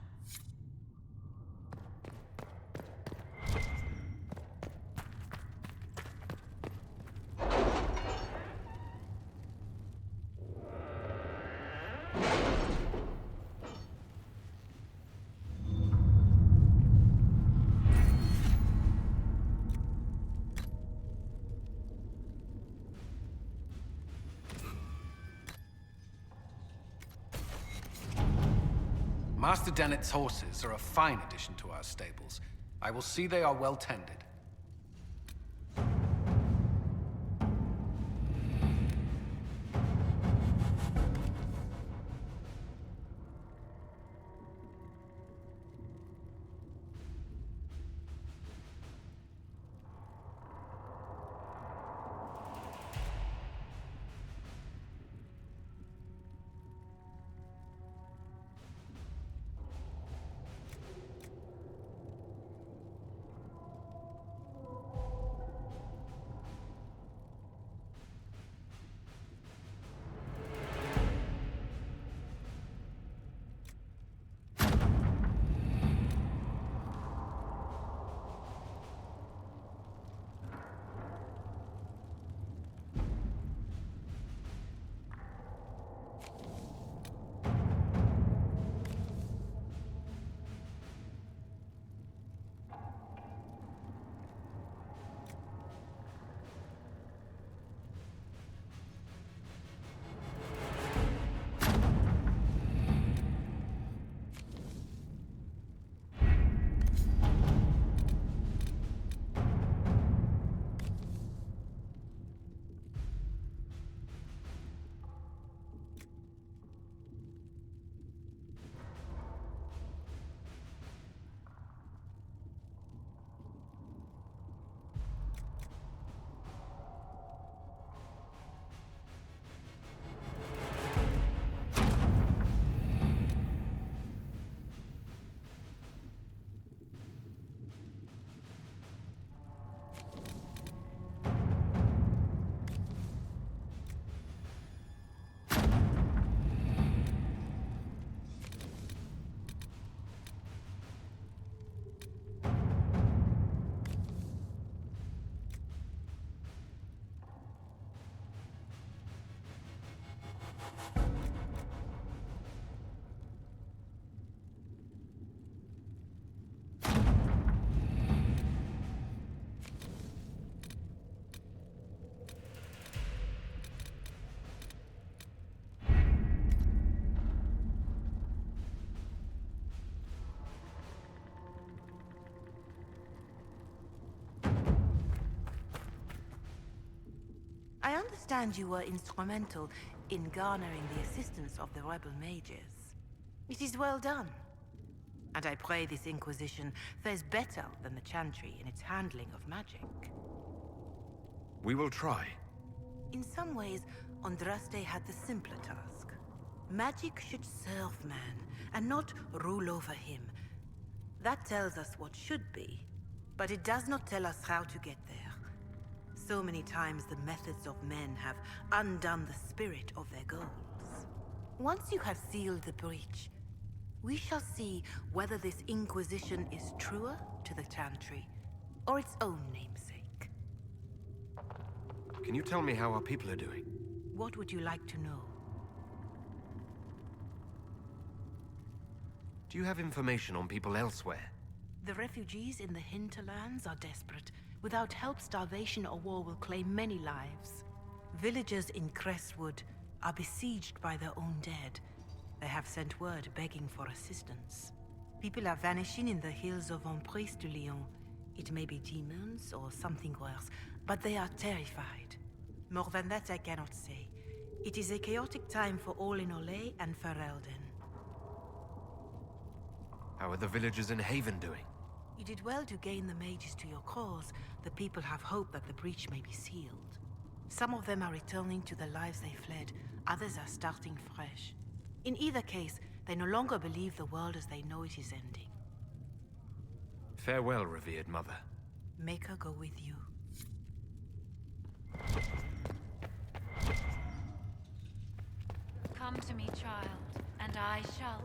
Master Dennett's horses are a fine addition to our stables. I will see they are well tended. I understand you were instrumental in garnering the assistance of the rebel mages. It is well done. And I pray this Inquisition fares better than the Chantry in its handling of magic. We will try. In some ways, Andraste had the simpler task. Magic should serve man, and not rule over him. That tells us what should be, but it does not tell us how to get there. So many times the methods of men have undone the spirit of their goals. Once you have sealed the breach, we shall see whether this Inquisition is truer to the Chantry, or its own namesake. Can you tell me how our people are doing? What would you like to know? Do you have information on people elsewhere? The refugees in the hinterlands are desperate. Without help, starvation or war will claim many lives. Villagers in Crestwood are besieged by their own dead. They have sent word begging for assistance. People are vanishing in the hills of Emprise de Lyon. It may be demons or something worse, but they are terrified. More than that I cannot say. It is a chaotic time for all in Olay and Ferelden. How are the villagers in Haven doing? You did well to gain the mages to your cause. The people have hope that the breach may be sealed. Some of them are returning to the lives they fled. Others are starting fresh. In either case, they no longer believe the world as they know it is ending. Farewell, revered mother. Make her go with you. Come to me, child, and I shall...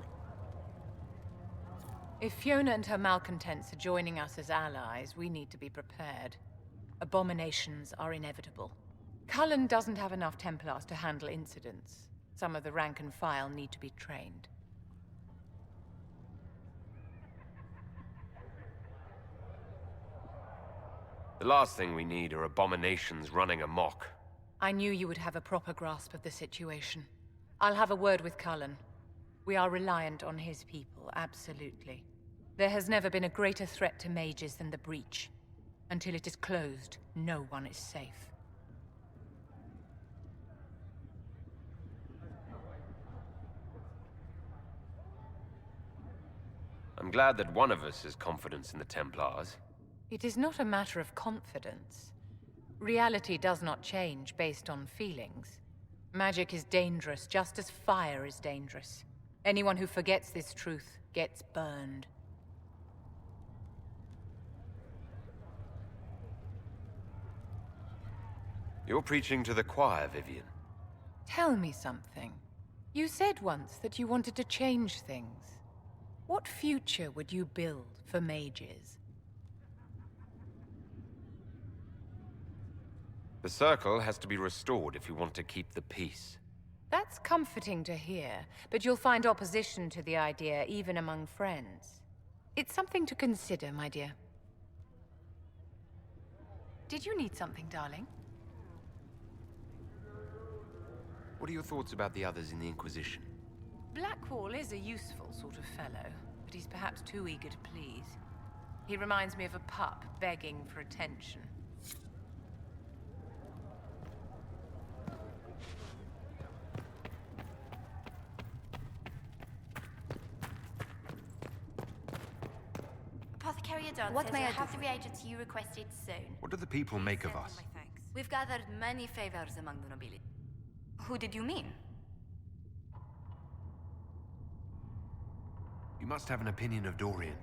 If Fiona and her malcontents are joining us as allies, we need to be prepared. Abominations are inevitable. Cullen doesn't have enough Templars to handle incidents. Some of the rank and file need to be trained. The last thing we need are abominations running amok. I knew you would have a proper grasp of the situation. I'll have a word with Cullen. We are reliant on his people, absolutely. There has never been a greater threat to mages than the breach. Until it is closed, no one is safe. I'm glad that one of us has confidence in the Templars. It is not a matter of confidence. Reality does not change based on feelings. Magic is dangerous, just as fire is dangerous. Anyone who forgets this truth gets burned. You're preaching to the choir, Vivian. Tell me something. You said once that you wanted to change things. What future would you build for mages? The Circle has to be restored if we want to keep the peace. That's comforting to hear, but you'll find opposition to the idea even among friends. It's something to consider, my dear. Did you need something, darling? What are your thoughts about the others in the Inquisition? Blackwall is a useful sort of fellow, but he's perhaps too eager to please. He reminds me of a pup begging for attention. Apothecary Adon What says may you'll I do have for the reagents you requested soon. What do the people make of us? We've gathered many favors among the nobility. Who did you mean? You must have an opinion of Dorian.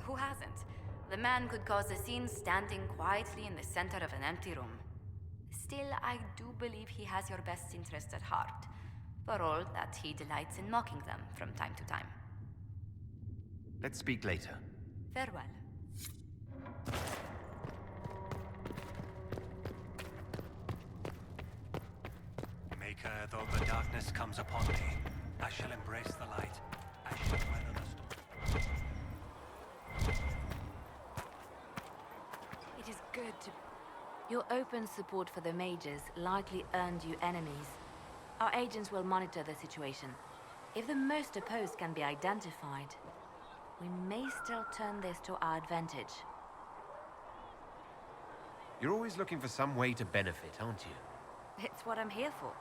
Who hasn't? The man could cause a scene standing quietly in the center of an empty room. Still, I do believe he has your best interest at heart, for all that he delights in mocking them from time to time. Let's speak later. Farewell. Maker, though the darkness comes upon me, I shall embrace the light. I shall weather the storm. It is good to... Your open support for the mages likely earned you enemies. Our agents will monitor the situation. If the most opposed can be identified, we may still turn this to our advantage. You're always looking for some way to benefit, aren't you? It's what I'm here for.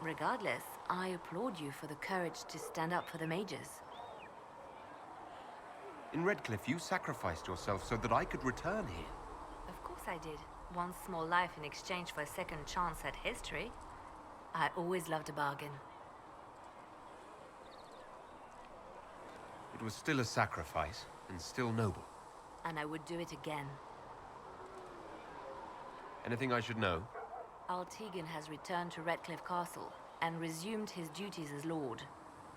Regardless, I applaud you for the courage to stand up for the mages. In Redcliffe, you sacrificed yourself so that I could return here. Of course I did. One small life in exchange for a second chance at history. I always loved a bargain. It was still a sacrifice, and still noble. And I would do it again. Anything I should know? Tegan has returned to Redcliffe Castle and resumed his duties as Lord.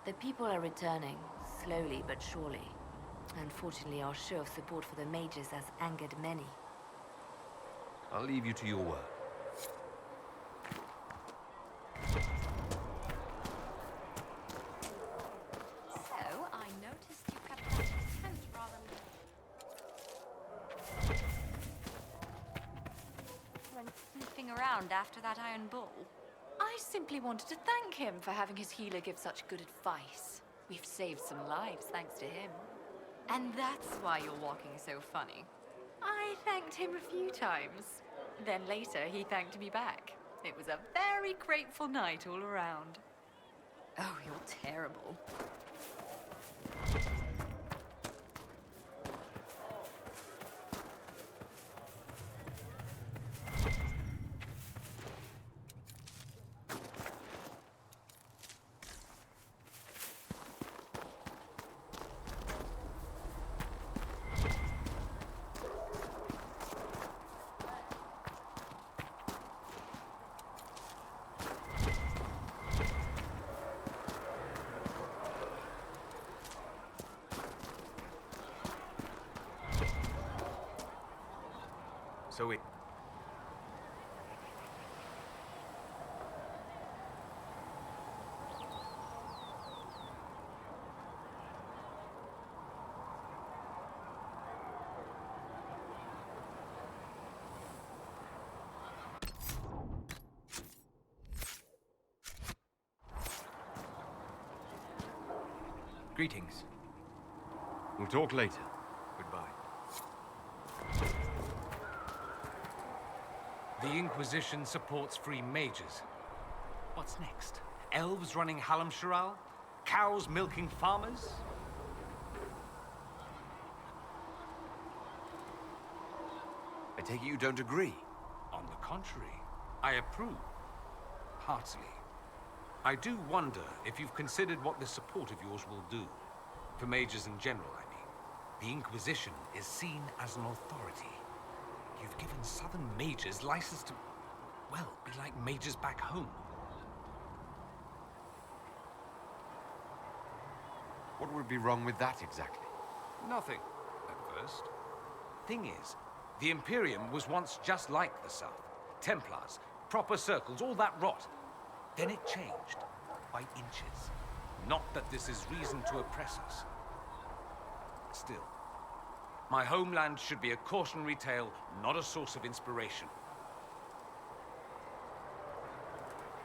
The people are returning, slowly but surely. Unfortunately, our show of support for the mages has angered many. I'll leave you to your work. So, I noticed you kept that tent rather went sniffing around after that iron bull. I simply wanted to thank him for having his healer give such good advice. We've saved some lives thanks to him. And that's why you're walking so funny. I thanked him a few times. Then later, he thanked me back. It was a very grateful night all around. Oh, you're terrible. So we... Greetings. We'll talk later. Goodbye. The Inquisition supports free mages. What's next? Elves running Halam-Sharal? Cows milking farmers? I take it you don't agree? On the contrary, I approve. Heartily. I do wonder if you've considered what this support of yours will do. For mages in general, I mean. The Inquisition is seen as an authority. You've given southern mages license to, well, be like mages back home. What would be wrong with that exactly? Nothing, at first. Thing is, the Imperium was once just like the South. Templars, proper circles, all that rot. Then it changed, by inches. Not that this is reason to oppress us. Still, my homeland should be a cautionary tale, not a source of inspiration.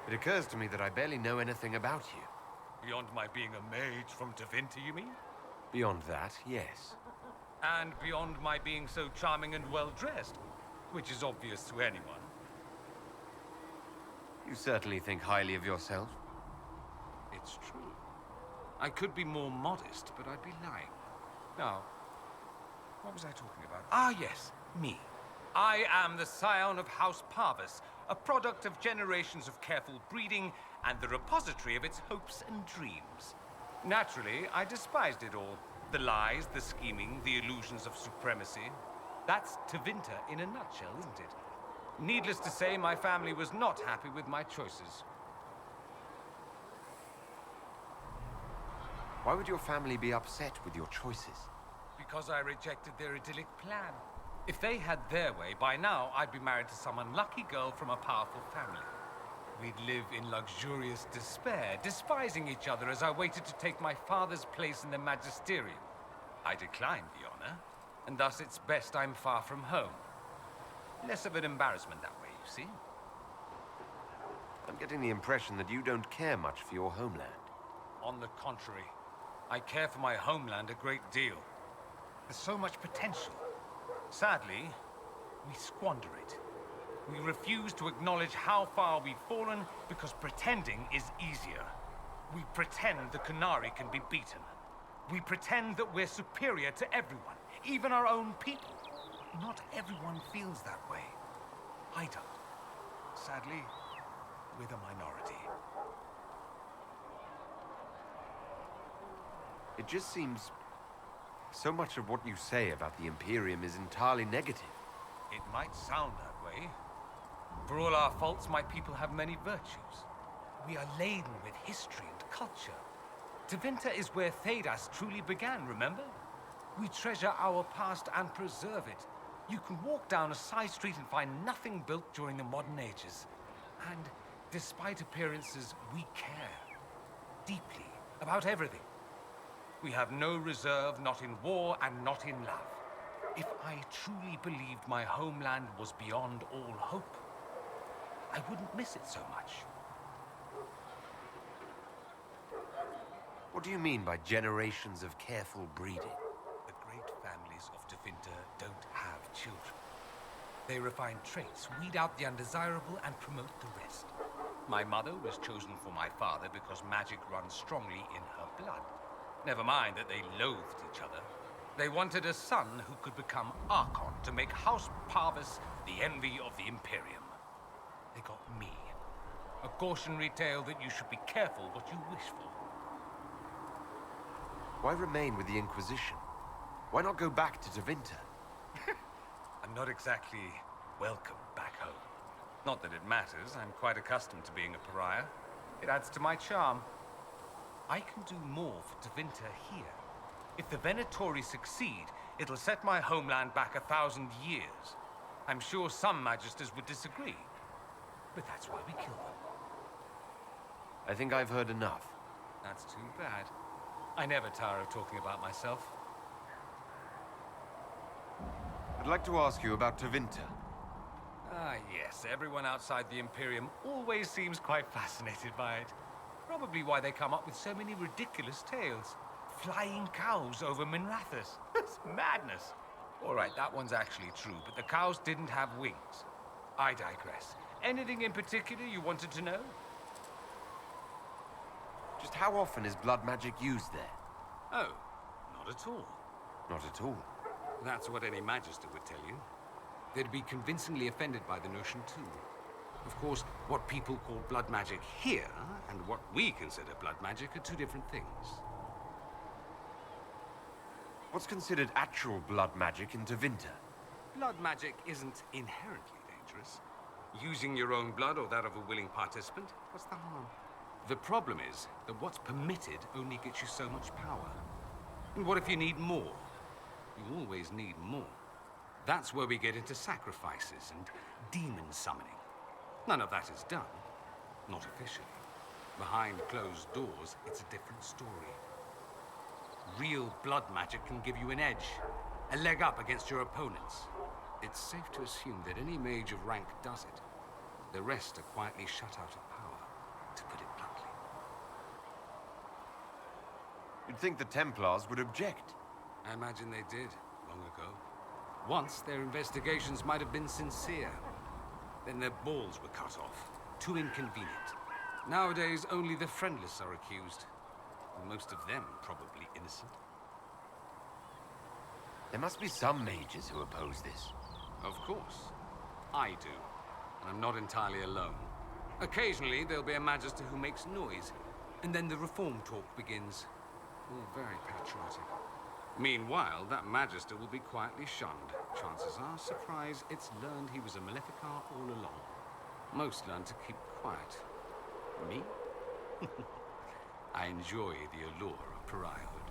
It occurs to me that I barely know anything about you. Beyond my being a mage from Tevinter, you mean? Beyond that, yes. And beyond my being so charming and well-dressed, which is obvious to anyone. You certainly think highly of yourself. It's true. I could be more modest, but I'd be lying. Now, what was I talking about? Ah, yes, me. I am the scion of House Parvis, a product of generations of careful breeding and the repository of its hopes and dreams. Naturally, I despised it all. The lies, the scheming, the illusions of supremacy. That's Tevinter in a nutshell, isn't it? Needless to say, my family was not happy with my choices. Why would your family be upset with your choices? Because I rejected their idyllic plan. If they had their way, by now I'd be married to some unlucky girl from a powerful family. We'd live in luxurious despair, despising each other as I waited to take my father's place in the magisterium. I declined the honor, and thus it's best I'm far from home. Less of an embarrassment that way, you see. I'm getting the impression that you don't care much for your homeland. On the contrary, I care for my homeland a great deal. There's so much potential. Sadly, we squander it. We refuse to acknowledge how far we've fallen because pretending is easier. We pretend the Qunari can be beaten. We pretend that we're superior to everyone, even our own people. Not everyone feels that way. I don't. Sadly, we're the minority. It just seems so much of what you say about the Imperium is entirely negative. It might sound that way. For all our faults, my people have many virtues. We are laden with history and culture. Tevinter is where Thedas truly began, remember? We treasure our past and preserve it. You can walk down a side street and find nothing built during the modern ages. And despite appearances, we care. Deeply. About everything. We have no reserve, not in war and not in love. If I truly believed my homeland was beyond all hope, I wouldn't miss it so much. What do you mean by generations of careful breeding? The great families of Tevinter don't have children. They refine traits, weed out the undesirable, and promote the rest. My mother was chosen for my father because magic runs strongly in her blood. Never mind that they loathed each other. They wanted a son who could become Archon to make House Parvis the envy of the Imperium. They got me. A cautionary tale that you should be careful what you wish for. Why remain with the Inquisition? Why not go back to Tevinter? I'm not exactly welcome back home. Not that it matters. I'm quite accustomed to being a pariah. It adds to my charm. I can do more for Tevinter here. If the Venatori succeed, it'll set my homeland back 1,000 years. I'm sure some magisters would disagree, but that's why we kill them. I think I've heard enough. That's too bad. I never tire of talking about myself. I'd like to ask you about Tevinter. Ah, yes. Everyone outside the Imperium always seems quite fascinated by it. Probably why they come up with so many ridiculous tales. flying cows over Minrathous. It's madness. All right, that one's actually true, but the cows didn't have wings. I digress. Anything in particular you wanted to know? Just how often is blood magic used there? Oh, not at all. Not at all. That's what any Magister would tell you. They'd be convincingly offended by the notion, too. Of course, what people call blood magic here, and what we consider blood magic, are two different things. What's considered actual blood magic in Tevinter? Blood magic isn't inherently dangerous. Using your own blood or that of a willing participant, what's the harm? The problem is that what's permitted only gets you so much power. And what if you need more? You always need more. That's where we get into sacrifices and demon summoning. None of that is done. Not officially. Behind closed doors, it's a different story. Real blood magic can give you an edge, a leg up against your opponents. It's safe to assume that any mage of rank does it. The rest are quietly shut out of power, to put it bluntly. You'd think the Templars would object. I imagine they did, long ago. Once, their investigations might have been sincere. Then their balls were cut off. Too inconvenient. Nowadays, only the friendless are accused. And most of them probably innocent. There must be some mages who oppose this. Of course. I do. And I'm not entirely alone. Occasionally, there'll be a Magister who makes noise. And then the reform talk begins. All very patriotic. Meanwhile, that Magister will be quietly shunned. Chances are, surprise, it's learned he was a Maleficar all along. Most learn to keep quiet. Me? I enjoy the allure of pariahhood.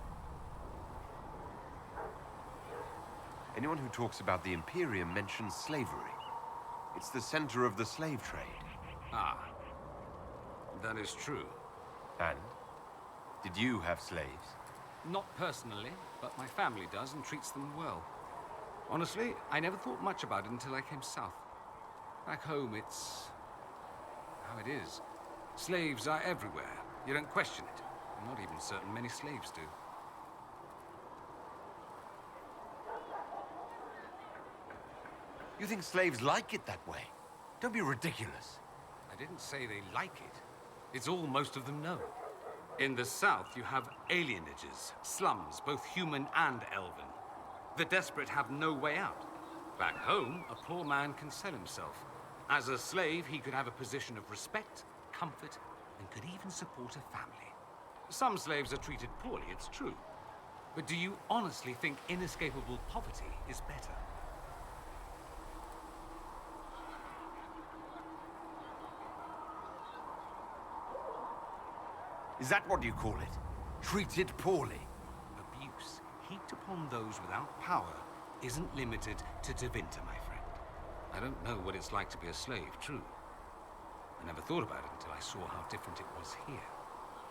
Anyone who talks about the Imperium mentions slavery. It's the center of the slave trade. Ah. That is true. And? Did you have slaves? Not personally, but my family does and treats them well. Honestly, I never thought much about it until I came south. Back home, it's how it is. Slaves are everywhere. You don't question it. I'm not even certain many slaves do. You think slaves like it that way? Don't be ridiculous. I didn't say they like it. It's all most of them know. In the south, you have alienages, slums, both human and elven. The desperate have no way out. Back home, a poor man can sell himself. As a slave, he could have a position of respect, comfort, and could even support a family. Some slaves are treated poorly, it's true. But do you honestly think inescapable poverty is better? Is that what you call it? Treated poorly? Abuse heaped upon those without power isn't limited to Tevinter, my friend. I don't know what it's like to be a slave, true. I never thought about it until I saw how different it was here.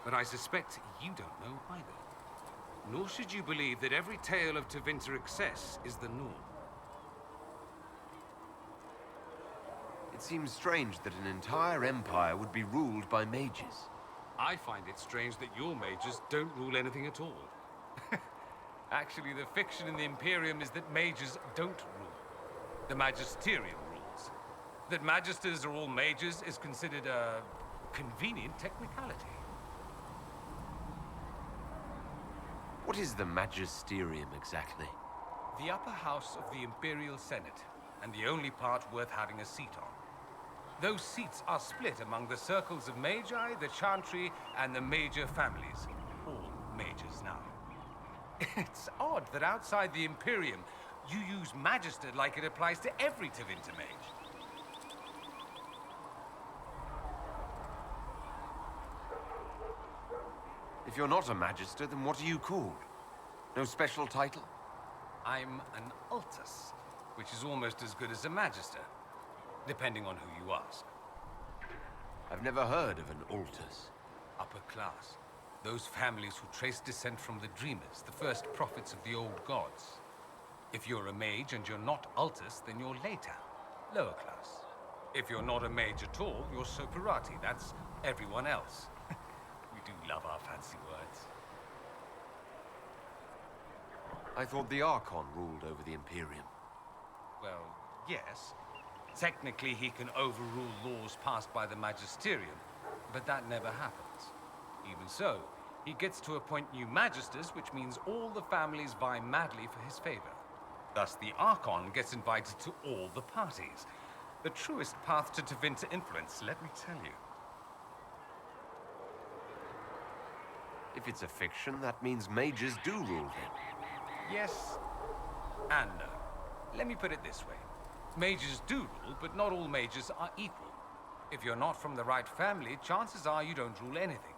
But I suspect you don't know either. Nor should you believe that every tale of Tevinter excess is the norm. It seems strange that an entire empire would be ruled by mages. I find it strange that your mages don't rule anything at all. Actually, the fiction in the Imperium is that mages don't rule. The Magisterium rules. That Magisters are all mages is considered a convenient technicality. What is the Magisterium exactly? The upper house of the Imperial Senate, and the only part worth having a seat on. Those seats are split among the circles of Magi, the Chantry, and the major families. All mages now. It's odd that outside the Imperium, you use Magister like it applies to every Tevinter mage. If you're not a Magister, then what are you called? No special title? I'm an Altus, which is almost as good as a Magister. Depending on who you ask. I've never heard of an Altus. Upper class. Those families who trace descent from the Dreamers, the first prophets of the old gods. If you're a mage and you're not Altus, then you're later. Lower class. If you're not a mage at all, you're Soparati. That's everyone else. We do love our fancy words. I thought the Archon ruled over the Imperium. Well, yes. Technically, he can overrule laws passed by the Magisterium, but that never happens. Even so, he gets to appoint new Magisters, which means all the families vie madly for his favor. Thus, the Archon gets invited to all the parties. The truest path to Tevinter influence, let me tell you. If it's a fiction, that means mages do rule him. Yes and no. Let me put it this way. Mages do rule, but not all mages are equal. If you're not from the right family, chances are you don't rule anything.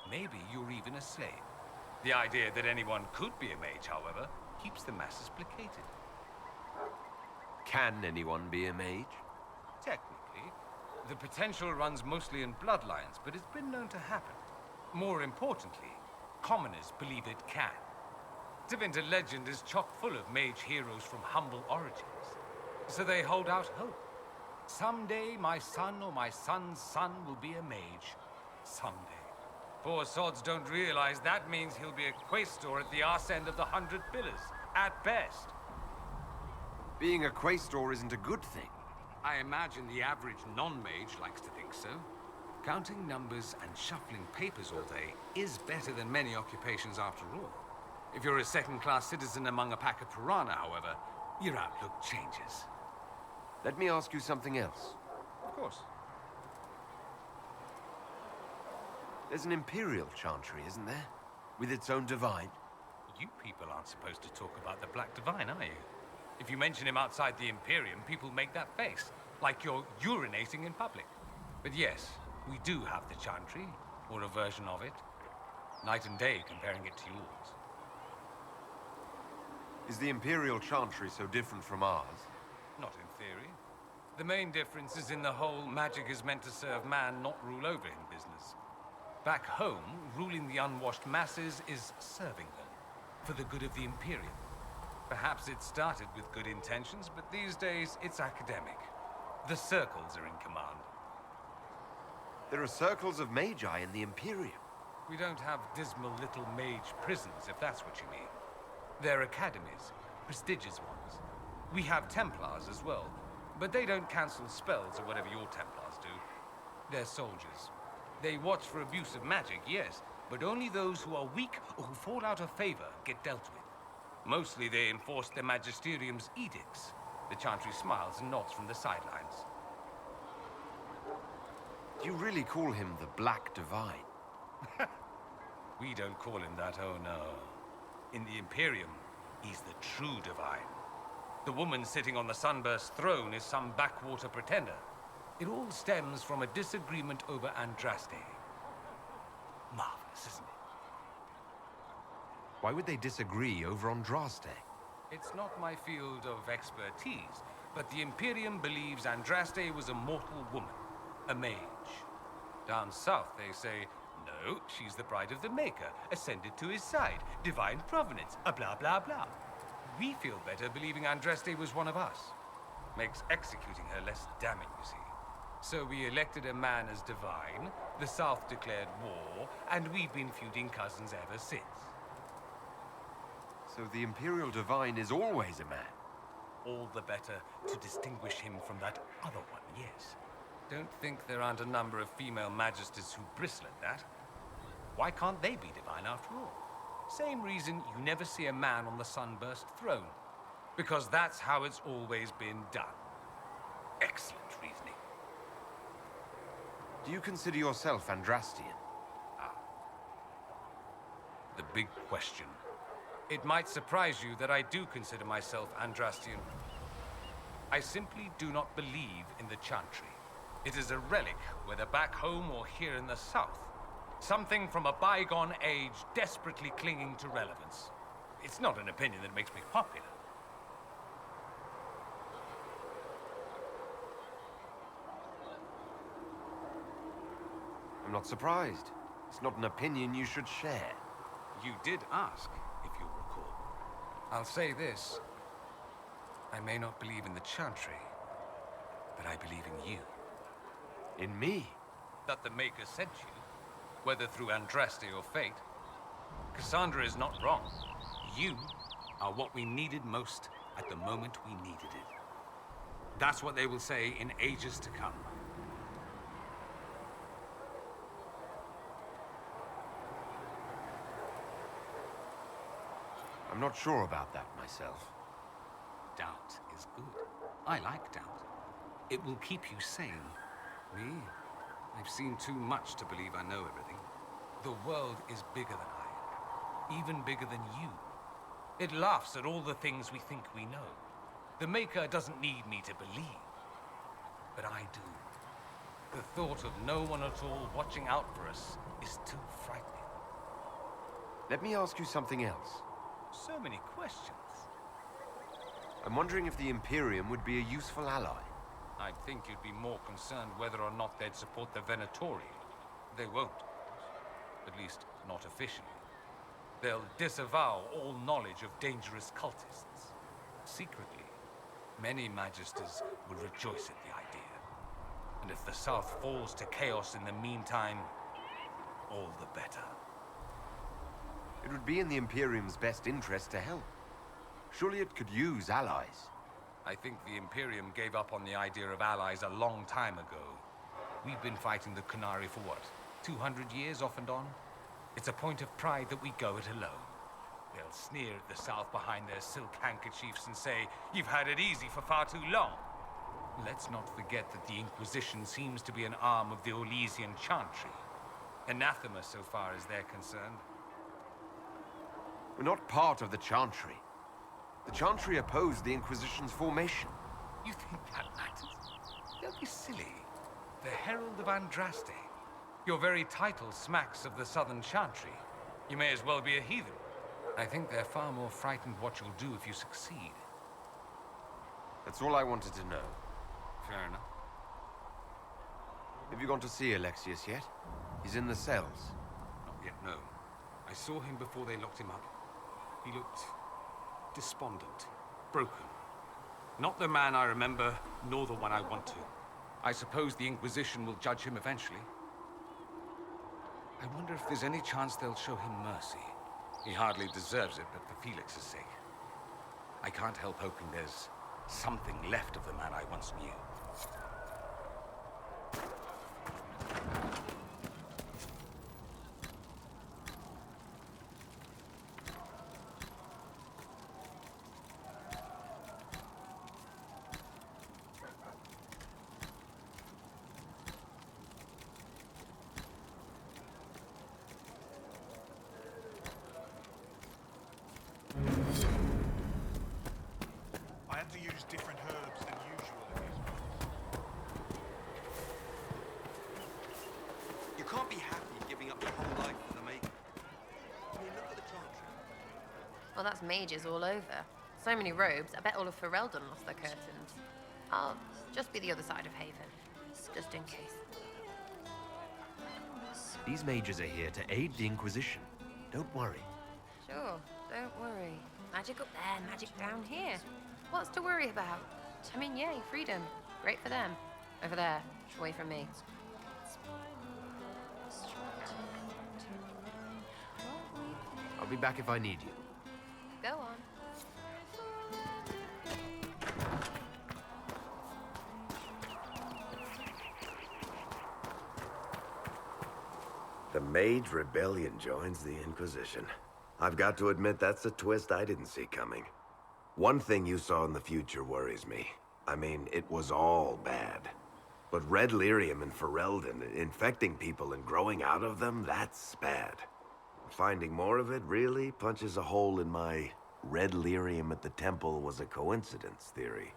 Maybe you're even a slave. The idea that anyone could be a mage, however, keeps the masses placated. Can anyone be a mage? Technically. The potential runs mostly in bloodlines, but it's been known to happen. More importantly, commoners believe it can. Tevinter legend is chock full of mage heroes from humble origins. So they hold out hope. Someday my son or my son's son will be a mage. Someday. Poor sods don't realize that means he'll be a quaestor at the arse end of the 100 Pillars, at best. Being a quaestor isn't a good thing. I imagine the average non-mage likes to think so. Counting numbers and shuffling papers all day is better than many occupations after all. If you're a second-class citizen among a pack of piranha, however, your outlook changes. Let me ask you something else. Of course. There's an Imperial Chantry, isn't there? With its own divine? You people aren't supposed to talk about the Black Divine, are you? If you mention him outside the Imperium, people make that face, like you're urinating in public. But yes, we do have the Chantry, or a version of it. Night and day comparing it to yours. Is the Imperial Chantry so different from ours? Not in theory. The main difference is in the whole magic is meant to serve man, not rule over him business. Back home, ruling the unwashed masses is serving them, for the good of the Imperium. Perhaps it started with good intentions, but these days it's academic. The circles are in command. There are circles of magi in the Imperium. We don't have dismal little mage prisons, if that's what you mean. They're academies, prestigious ones. We have Templars as well, but they don't cancel spells or whatever your Templars do. They're soldiers. They watch for abuse of magic, yes, but only those who are weak or who fall out of favor get dealt with. Mostly they enforce the Magisterium's edicts. The Chantry smiles and nods from the sidelines. Do you really call him the Black Divine? We don't call him that, oh no. In the Imperium, he's the true divine. The woman sitting on the Sunburst throne is some backwater pretender. It all stems from a disagreement over Andraste. Marvelous, isn't it? Why would they disagree over Andraste? It's not my field of expertise, but the Imperium believes Andraste was a mortal woman, a mage. Down south, they say, no, she's the bride of the Maker, ascended to his side, divine provenance, a blah blah blah. We feel better believing Andraste was one of us. Makes executing her less damning, you see. So we elected a man as divine, the South declared war, and we've been feuding cousins ever since. So the Imperial Divine is always a man? All the better to distinguish him from that other one, yes. Don't think there aren't a number of female magisters who bristle at that. Why can't they be divine after all? Same reason you never see a man on the Sunburst throne. Because that's how it's always been done. Excellent reasoning. Do you consider yourself Andrastian? Ah. The big question. It might surprise you that I do consider myself Andrastian. I simply do not believe in the Chantry. It is a relic, whether back home or here in the South. Something from a bygone age desperately clinging to relevance. It's not an opinion that makes me popular. I'm not surprised. It's not an opinion you should share. You did ask, if you recall. I'll say this. I may not believe in the Chantry, but I believe in you. In me? That the Maker sent you, whether through Andraste or fate. Cassandra is not wrong. You are what we needed most at the moment we needed it. That's what they will say in ages to come. I'm not sure about that myself. Doubt is good. I like doubt. It will keep you sane. Me? I've seen too much to believe I know everything. The world is bigger than I. Even bigger than you. It laughs at all the things we think we know. The Maker doesn't need me to believe. But I do. The thought of no one at all watching out for us is too frightening. Let me ask you something else. So many questions. I'm wondering if the Imperium would be a useful ally. I'd think you'd be more concerned whether or not they'd support the Venatori. They won't. At least, not officially. They'll disavow all knowledge of dangerous cultists. Secretly, many Magisters will rejoice at the idea. And if the South falls to chaos in the meantime, all the better. It would be in the Imperium's best interest to help. Surely it could use allies. I think the Imperium gave up on the idea of allies a long time ago. We've been fighting the Qunari for what, 200 years off and on? It's a point of pride that we go it alone. They'll sneer at the South behind their silk handkerchiefs and say, "You've had it easy for far too long." Let's not forget that the Inquisition seems to be an arm of the Orlesian Chantry. Anathema so far as they're concerned. We're not part of the Chantry. The Chantry opposed the Inquisition's formation. You think that matters? Don't be silly. The Herald of Andraste. Your very title smacks of the Southern Chantry. You may as well be a heathen. I think they're far more frightened what you'll do if you succeed. That's all I wanted to know. Fair enough. Have you gone to see Alexius yet? He's in the cells. Not yet, no. I saw him before they locked him up. He looked despondent, broken. Not the man I remember, nor the one I want to. I suppose the Inquisition will judge him eventually. I wonder if there's any chance they'll show him mercy. He hardly deserves it, but for Felix's sake. I can't help hoping there's something left of the man I once knew. I had to use different herbs than usual in these ones. You can't be happy giving up your whole life for the Maker. I mean, look at the Chantry. Well, that's mages all over. So many robes, I bet all of Ferelden lost their curtains. I'll just be the other side of Haven, just in case. These mages are here to aid the Inquisition. Don't worry. Sure, don't worry. Magic up there, magic down here. What's to worry about? I mean, yay, freedom. Great for them. Over there, away from me. I'll be back if I need you. Go on. The Mage Rebellion joins the Inquisition. I've got to admit that's a twist I didn't see coming. One thing you saw in the future worries me. I mean, it was all bad. But red lyrium in Ferelden, infecting people and growing out of them, that's bad. Finding more of it really punches a hole in my red lyrium at the temple was a coincidence theory.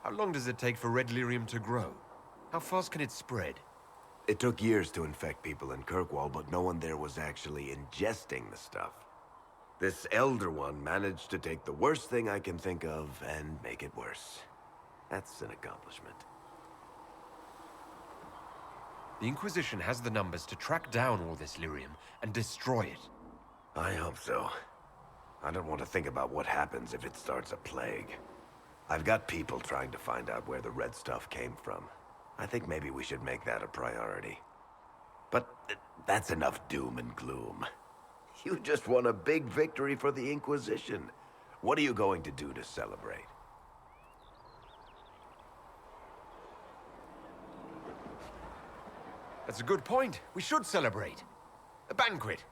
How long does it take for red lyrium to grow? How fast can it spread? It took years to infect people in Kirkwall, but no one there was actually ingesting the stuff. This Elder One managed to take the worst thing I can think of and make it worse. That's an accomplishment. The Inquisition has the numbers to track down all this lyrium and destroy it. I hope so. I don't want to think about what happens if it starts a plague. I've got people trying to find out where the red stuff came from. I think maybe we should make that a priority. But that's enough doom and gloom. You just won a big victory for the Inquisition. What are you going to do to celebrate? That's a good point. We should celebrate. A banquet.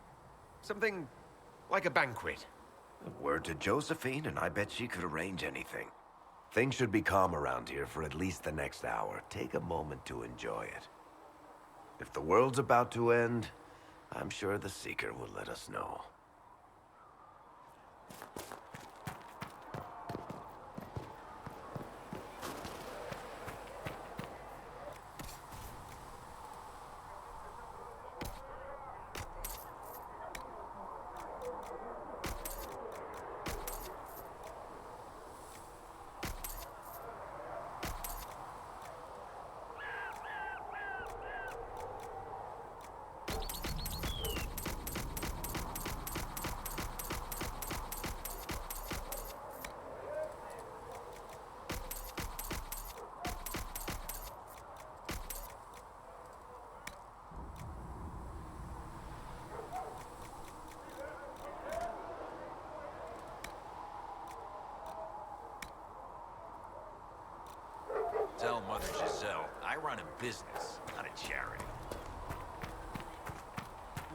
Something like a banquet. A word to Josephine, and I bet she could arrange anything. Things should be calm around here for at least the next hour. Take a moment to enjoy it. If the world's about to end, I'm sure the Seeker will let us know. Tell Mother Giselle, I run a business, not a charity.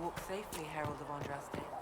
Walk safely, Herald of Andraste.